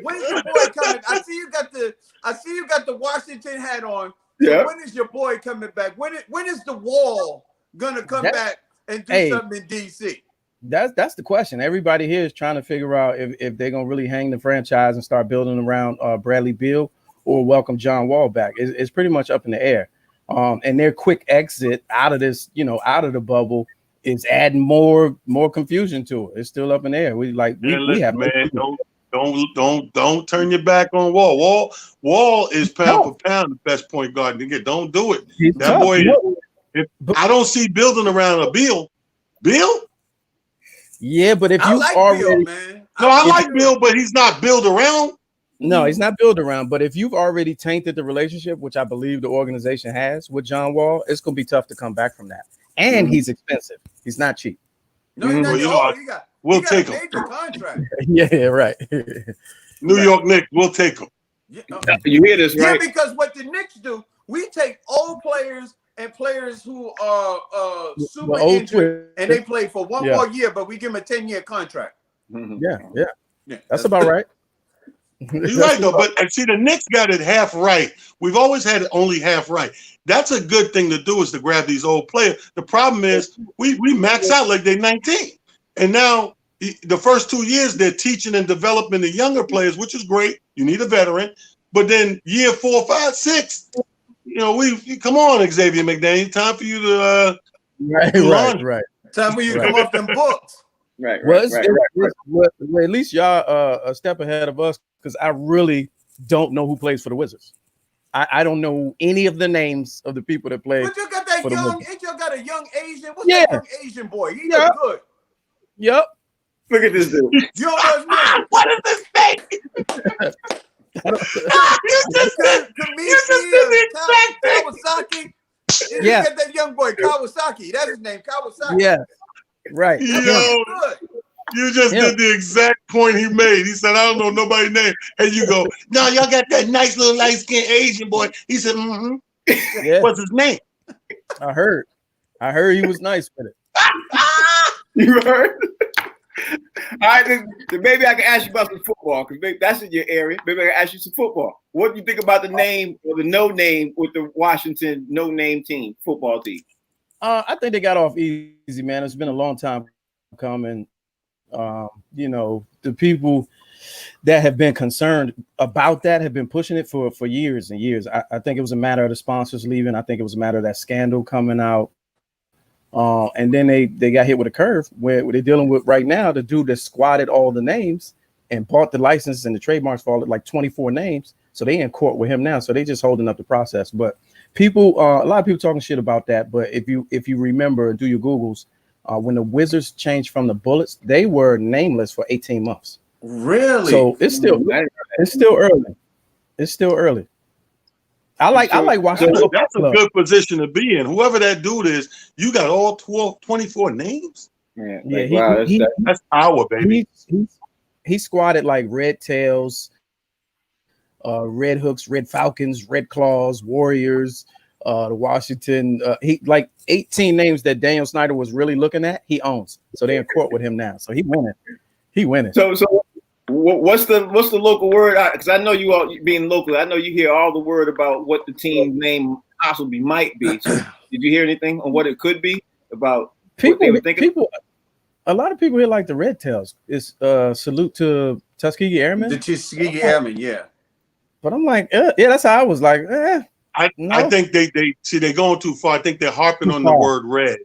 When's your boy coming? I see you got the Washington hat on. Yeah. When is your boy coming back? When is the Wall gonna come back and do something in DC? That's the question. Everybody here is trying to figure out if they're gonna really hang the franchise and start building around Bradley Beal or welcome John Wall back. It's pretty much up in the air. And their quick exit out of this, out of the bubble, is adding more confusion to it. It's still up in the air. We have man. Don't turn your back on Wall. Wall is pound for pound the best point guard. Nigga, don't do it. That boy. I don't see building around a Beal. Bill? Yeah, but if you already, Bill, man. I like Bill, but he's not built around. No, he's not built around. But if you've already tainted the relationship, which I believe the organization has with John Wall, it's gonna be tough to come back from that. And he's expensive. He's not cheap. No, he's not. We'll he got take a him. major contract. Yeah, right. New York Knicks, we'll take him. Yeah, You hear this, right? Yeah, because what the Knicks do, we take old players and players who are super injured, and they play for one more year, but we give them a 10-year contract. Yeah. That's about right. You're right, though. But see, the Knicks got it half right. We've always had it only half right. That's a good thing to do, is to grab these old players. The problem is we max out like they're 19. And now the first 2 years, they're teaching and developing the younger players, which is great. You need a veteran. But then year 4, 5, 6, we come on, Xavier McDaniel. Time for you to right. Time for you to come off them books. Right. Well, at least y'all a step ahead of us, because I really don't know who plays for the Wizards. I don't know any of the names of the people that play. But you got that young, you got a young Asian. What's that young Asian boy? He look good. Yep. Look at this dude. You know his name? what is this thing? You just did the exact thing. Kawasaki. Yeah. You got that young boy, Kawasaki. That's his name, Kawasaki. Yeah. Right. Yo, you just did the exact point he made. He said, I don't know nobody's name. And you go, no, y'all got that nice little light-skinned Asian boy. He said, Yeah. What's his name? I heard he was nice with it. You heard? All right, then maybe I can ask you about some football, because that's in your area. Maybe I can ask you some football. What do you think about the name or the no name with the Washington no name team, football team? I think they got off easy, man. It's been a long time coming. The people that have been concerned about that have been pushing it for years and years. I think it was a matter of the sponsors leaving. I think it was a matter of that scandal coming out. And then they got hit with a curve where they're dealing with right now. The dude that squatted all the names and bought the license and the trademarks for all like 24 names. So they in court with him now. So they just holding up the process. But people, a lot of people talking shit about that. But if you remember and do your Googles, when the Wizards changed from the Bullets, they were nameless for 18 months. Really? So it's still early. It's still early. I like watching. That's a good position to be in. Whoever that dude is, you got all 24 names. Yeah, that's power, baby. He squatted like Red Tails, Red Hooks, Red Falcons, Red Claws, Warriors, the Washington. He like 18 names that Daniel Snyder was really looking at. He owns, so they're in court with him now. So he winning. So what's the local word? Because I know you all being local. I know you hear all the word about what the team name possibly might be. So did you hear anything on what it could be about? People a lot of people here like the Red Tails. It's salute to Tuskegee Airmen. The Tuskegee Airmen, yeah. But I'm like, yeah, that's how I was like, I think they're going too far. I think they're harping on the word red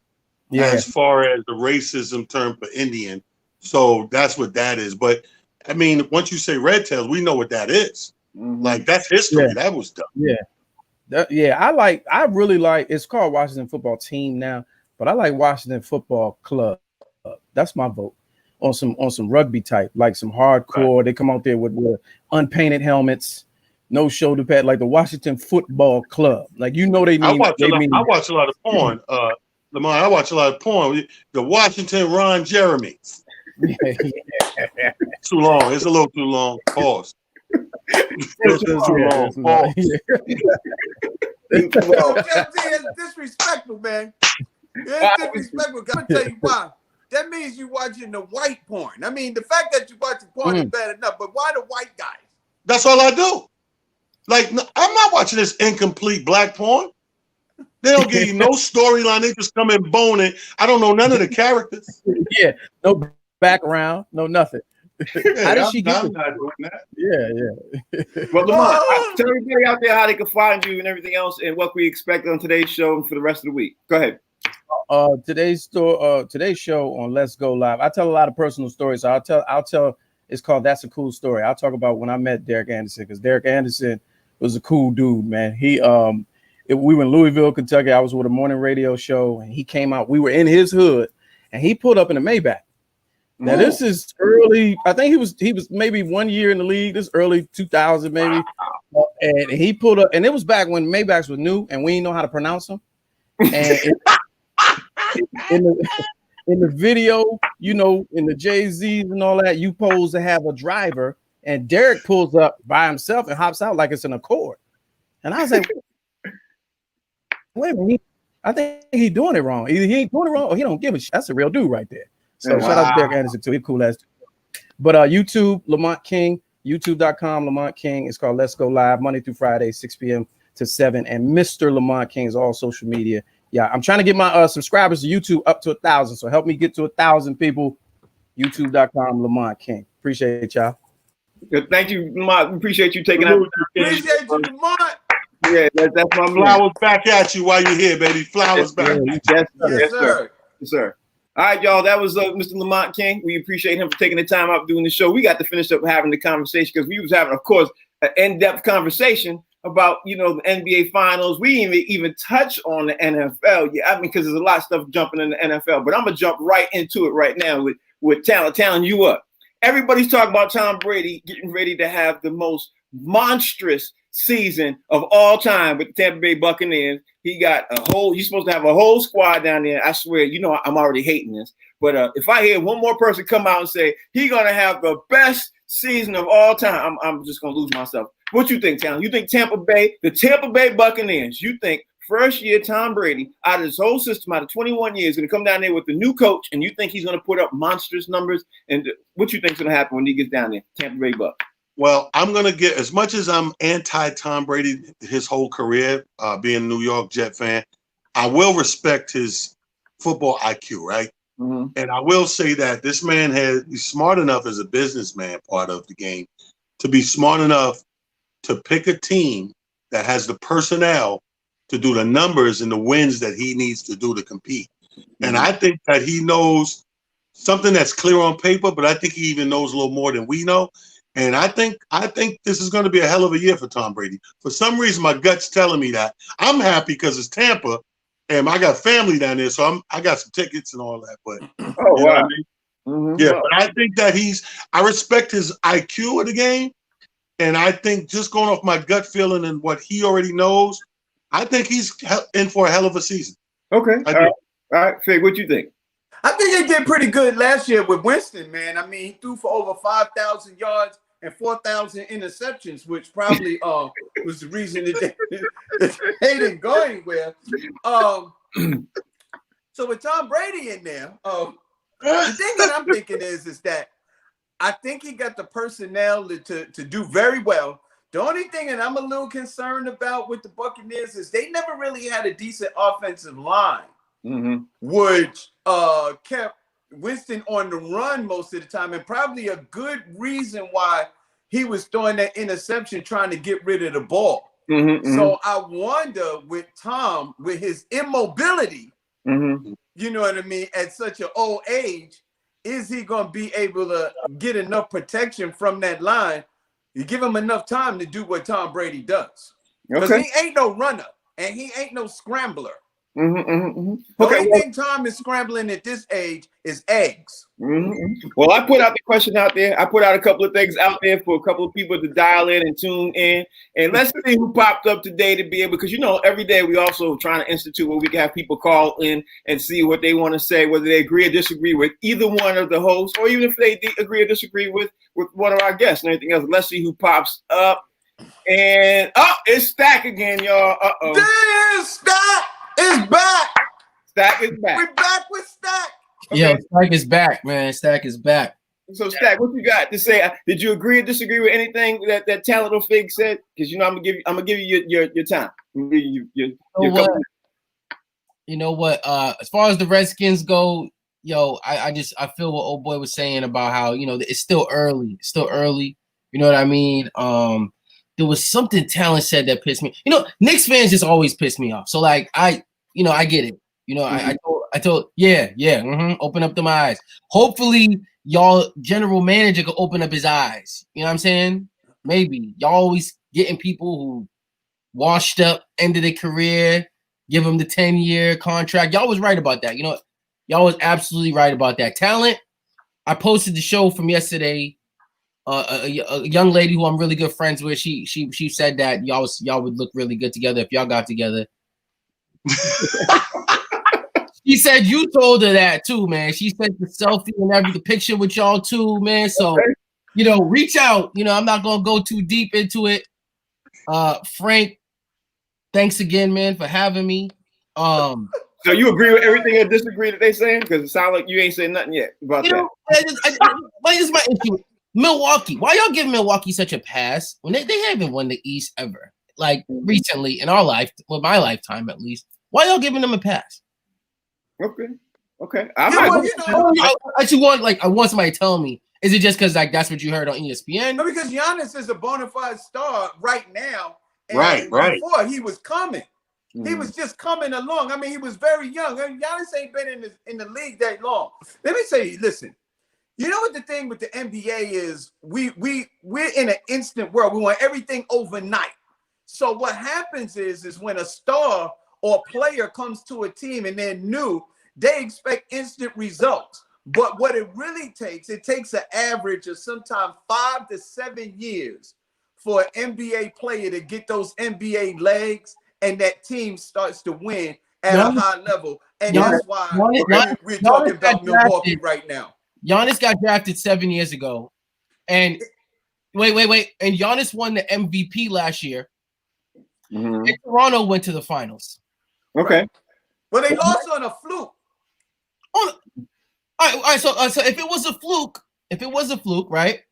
as far as the racism term for Indian. So that's what that is. But I mean, once you say Red Tails, we know what that is. Like that's history. That was done. I really like. It's called Washington Football Team now, but I like Washington Football Club. That's my vote on some rugby type, like some hardcore. Right. They come out there with unpainted helmets, no shoulder pad, like the Washington Football Club. Like they mean. I watch a lot of porn. Lamar, I watch a lot of porn. The Washington Ron Jeremy. Too long. It's a little too long. Pause. It's too long. Pause. It's disrespectful, man. It's disrespectful. I'm gonna tell you why. That means you're watching the white porn. I mean, the fact that you're watching porn is bad enough, but why the white guys? That's all I do. Like, I'm not watching this incomplete black porn. They don't give you no storyline. They just come in boning. I don't know none of the characters. Yeah, no background, no nothing. How did she get I'm not doing that. Yeah. Well, Lamont, tell everybody out there how they can find you and everything else, and what we expect on today's show and for the rest of the week. Go ahead. Today's show on Let's Go Live. I tell a lot of personal stories. So I'll tell. It's called That's a Cool Story. I'll talk about when I met Derek Anderson, because Derek Anderson was a cool dude, man. We were in Louisville, Kentucky. I was with a morning radio show, and he came out. We were in his hood, and he pulled up in a Maybach. Now this is early. I think he was maybe 1 year in the league. This early 2000 maybe, and he pulled up, and it was back when Maybachs were new, and we didn't know how to pronounce them. And in the video, in the Jay-Z's and all that, you supposed to have a driver, and Derek pulls up by himself and hops out like it's an Accord. And I was like, wait a minute, I think he's doing it wrong. Either he ain't doing it wrong or he don't give a shit. That's a real dude right there. So shout out to Derek Anderson too. He's cool ass. But YouTube, Lamont King, youtube.com, Lamont King. It's called Let's Go Live, Monday through Friday, 6 p.m. to 7. And Mr. Lamont King is all social media. Yeah, I'm trying to get my subscribers to YouTube up to 1,000. So help me get to 1,000 people. YouTube.com, Lamont King. Appreciate y'all. Good. Thank you, Lamont. Appreciate you taking out. Appreciate you, Lamont. Yeah, that's my flowers back at you while you're here, baby. Flowers back. Yes, sir. Yes, sir. All right, y'all. That was Mr. Lamont King. We appreciate him for taking the time out doing the show. We got to finish up having the conversation because we was having, of course, an in-depth conversation about the NBA Finals. We didn't even touch on the NFL. Yeah, I mean, because there's a lot of stuff jumping in the NFL. But I'm gonna jump right into it right now with telling you what. Everybody's talking about Tom Brady getting ready to have the most monstrous season of all time with the Tampa Bay Buccaneers. He's supposed to have a whole squad down there. I swear, I'm already hating this. But if I hear one more person come out and say he's gonna have the best season of all time, I'm just gonna lose myself. What you think, Talon? You think the Tampa Bay Buccaneers, you think first year Tom Brady out of this whole system, out of 21 years, going to come down there with the new coach, and you think he's going to put up monstrous numbers? And what you think's going to happen when he gets down there, Tampa Bay Bucs? Well, I'm going to get, as much as I'm anti-Tom Brady his whole career, being a New York Jet fan, I will respect his football IQ, right? Mm-hmm. And I will say that this man he's smart enough as a businessman part of the game to be smart enough to pick a team that has the personnel to do the numbers and the wins that he needs to do to compete. Mm-hmm. And I think that he knows something that's clear on paper, but I think he even knows a little more than we know. And I think this is going to be a hell of a year for Tom Brady. For some reason, my gut's telling me that. I'm happy because it's Tampa, and I got family down there, so I got some tickets and all that. But wow. What I mean? Mm-hmm. Yeah, but I think that I respect his IQ of the game. And I think just going off my gut feeling and what he already knows, I think he's in for a hell of a season. Okay. All right. Fig, what you think? I think he did pretty good last year with Winston, man. I mean, he threw for over 5,000 yards and 4,000 interceptions, which probably was the reason that they didn't go anywhere. So with Tom Brady in there, the thing that I'm thinking is that I think he got the personnel to do very well. The only thing that I'm a little concerned about with the Buccaneers is they never really had a decent offensive line, mm-hmm. which kept Winston on the run most of the time, and probably a good reason why he was throwing that interception trying to get rid of the ball. So I wonder with Tom, with his immobility, you know what I mean, at such an old age, is he going to be able to get enough protection from that line? You give him enough time to do what Tom Brady does. Because he ain't no runner and he ain't no scrambler. The only thing Tom is scrambling at this age is eggs. Well, I put out the question out there. I put out a couple of things out there for a couple of people to dial in and tune in. And let's see who popped up today to be able, because, you know, every day we also trying to institute where we can have people call in and see what they want to say, whether they agree or disagree with either one of the hosts, or even if they agree or disagree with one of our guests and everything else. Let's see who pops up. And, it's Stack again, y'all. This Stack is back. Stack is back. We're back with Stack. Okay. Yo, Stack is back, man. Stack is back. So, Stack, what you got to say? Did you agree or disagree with anything that Talent or Fig said? Because you know I'm gonna give you your time. I'm gonna give you You know what? As far as the Redskins go, yo, I feel what old boy was saying about how, you know, it's still early. It's still early. You know what I mean? There was something Talent said that pissed me. You know, Knicks fans just always piss me off. So like I get it. You know, I told open up them eyes. Hopefully y'all general manager could open up his eyes. You know what I'm saying? Maybe. Y'all always getting people who washed up, ended their career, give them the 10-year contract. Y'all was right about that. You know, y'all was absolutely right about that. Talent, I posted the show from yesterday. A young lady who I'm really good friends with, she said that y'all would look really good together if y'all got together. She said you told her that too, man. She sent the selfie and the picture with y'all too, man. So, you know, reach out. You know, I'm not gonna go too deep into it. Frank, thanks again, man, for having me. So you agree with everything or disagree that they saying? Because it sounds like you ain't saying nothing yet about that. This is my issue. Milwaukee. Why y'all give Milwaukee such a pass when they haven't won the East ever? Like recently in our life, well, my lifetime at least. Why y'all giving them a pass? Okay. I want somebody to tell me. Is it just because like that's what you heard on ESPN? No, because Giannis is a bona fide star right now. And right. Before he was coming. He was just coming along. I mean, he was very young. I mean, Giannis ain't been in the league that long. Let me say, listen. You know what the thing with the NBA is? We're in an instant world. We want everything overnight. So what happens is when a star or player comes to a team and they're new, they expect instant results. But what it really takes, it takes an average of sometimes 5 to 7 years for an NBA player to get those NBA legs, and that team starts to win at a high level. And that's why we're talking about Milwaukee right now. Giannis got drafted 7 years ago, and wait, and Giannis won the MVP last year. And Toronto went to the finals. Okay, but they lost on a fluke. All right. So if it was a fluke, right?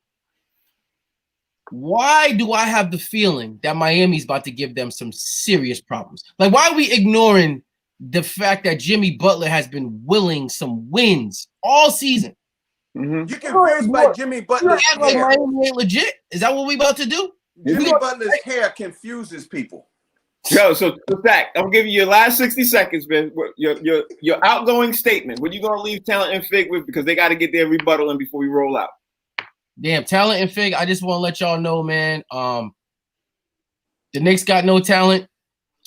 Why do I have the feeling that Miami's about to give them some serious problems? Like, why are we ignoring the fact that Jimmy Butler has been willing some wins all season? You can raise by Jimmy Butler's hair. Like Miami ain't legit. Is that what we about to do? Jimmy Butler's hair confuses people. Yo, so Zach, I'm giving you your last 60 seconds, man. Your outgoing statement. What you gonna leave Talent and Fig with, because they got to get their rebuttal in before we roll out. Damn, Talent and Fig. I just want to let y'all know, man. The Knicks got no talent,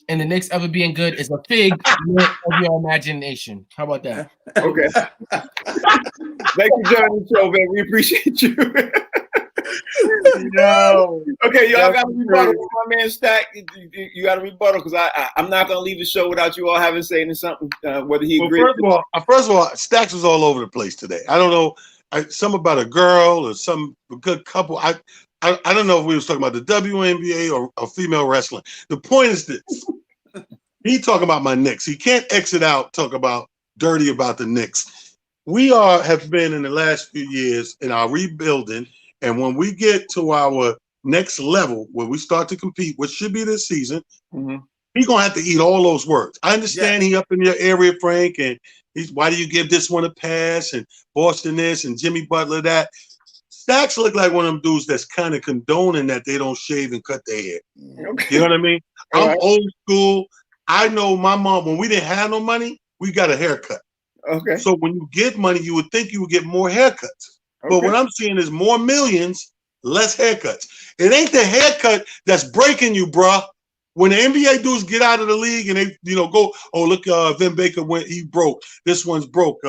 and the Knicks ever being good is a fig of your imagination. How about that? Okay. Thanks for joining the show, man. We appreciate you. No. Okay, y'all got a rebuttal. My man Stack, you got a rebuttal, because I'm not gonna leave the show without you all having saying something. Whether he agrees. First of all, Stacks was all over the place today. I don't know, some about a girl or some good couple. I don't know if we was talking about the WNBA or female wrestling. The point is this: he talking about my Knicks. He can't exit out talk about dirty about the Knicks. We have been in the last few years in our rebuilding. And when we get to our next level, where we start to compete, which should be this season, He's gonna have to eat all those words. I understand he up in your area, Frank, and he's why do you give this one a pass and Boston this and Jimmy Butler that? Stacks look like one of them dudes that's kind of condoning that they don't shave and cut their hair. Okay. You know what I mean? I'm old school. I know my mom, when we didn't have no money, we got a haircut. Okay. So when you get money, you would think you would get more haircuts. But what I'm seeing is more millions, less haircuts. It ain't the haircut that's breaking you, bruh. When the NBA dudes get out of the league and they, go, oh, look, Vin Baker went, he broke. This one's broke.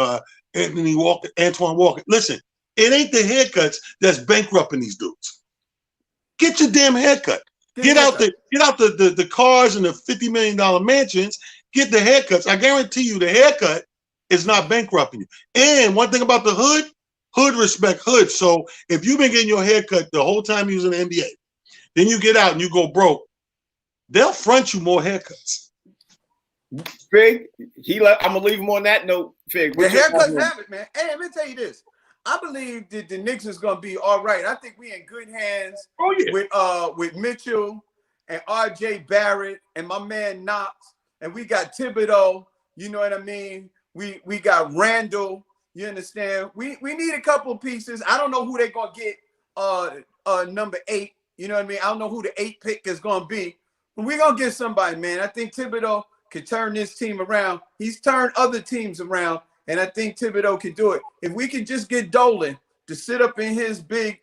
Antoine Walker. Listen, it ain't the haircuts that's bankrupting these dudes. Get your damn haircut. Get out the cars and the $50 million mansions. Get the haircuts. I guarantee you the haircut is not bankrupting you. And one thing about the hood respect hood. So if you've been getting your haircut the whole time you was in the NBA, then you get out and you go broke, they'll front you more haircuts. Fig, I'm gonna leave him on that note. Fig, the haircuts have it, man. Hey, let me tell you this. I believe that the Knicks is gonna be all right. I think we in good hands with Mitchell and RJ Barrett and my man Knox, and we got Thibodeau. You know what I mean? We got Randall. You understand? We need a couple of pieces. I don't know who they're gonna get. Number 8. You know what I mean? I don't know who the 8 pick is gonna be. But we're gonna get somebody, man. I think Thibodeau can turn this team around. He's turned other teams around, and I think Thibodeau can do it. If we can just get Dolan to sit up in his big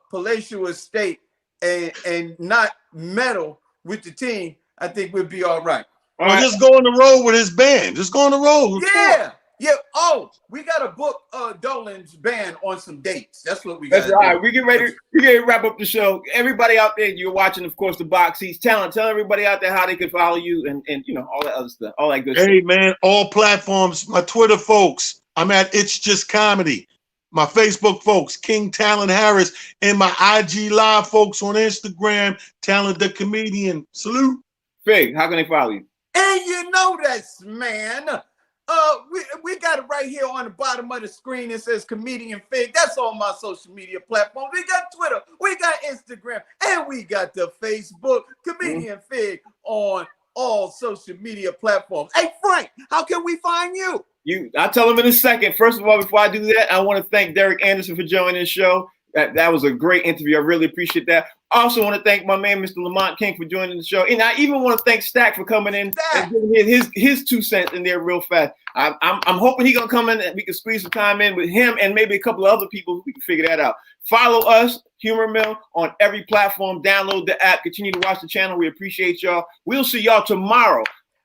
palatial estate and not meddle with the team, I think we'll be all right. Or just go on the road with his band. Just go on the road. Yeah. Yeah. Oh, we got to book Dolan's band on some dates. That's what we got. That's right. We get ready to wrap up the show. Everybody out there, you're watching, of course, the Box Seats Talent. Tell everybody out there how they can follow you and all that other stuff, all that good stuff. Hey, man, all platforms. My Twitter folks, I'm at It's Just Comedy. My Facebook folks, King Talent Harris, and my IG Live folks on Instagram, Talent the Comedian. Salute. Fig, how can they follow you? And you know that's, man. We got it right here on the bottom of the screen. It says Comedian Fig. That's on my social media platform. We got Twitter, we got Instagram, and we got the Facebook. Comedian Fig on all social media platforms. Hey, Frank, how can we find you? I'll tell them in a second. First of all, before I do that, I want to thank Derek Anderson for joining the show. That was a great interview. I really appreciate that. Also want to thank my man, Mr. Lamont King, for joining the show. And I even want to thank Stack for coming in and giving his 2 cents in there real fast. I'm hoping he's going to come in and we can squeeze some time in with him and maybe a couple of other people. We can figure that out. Follow us, Humor Mill, on every platform. Download the app. Continue to watch the channel. We appreciate y'all. We'll see y'all tomorrow,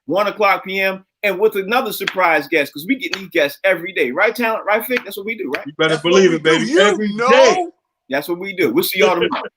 1:00 p.m., and with another surprise guest, because we get these guests every day. Right, Talent? Right, Fig? That's what we do, right? You better believe it, baby. Every day. That's what we do. We'll see y'all tomorrow.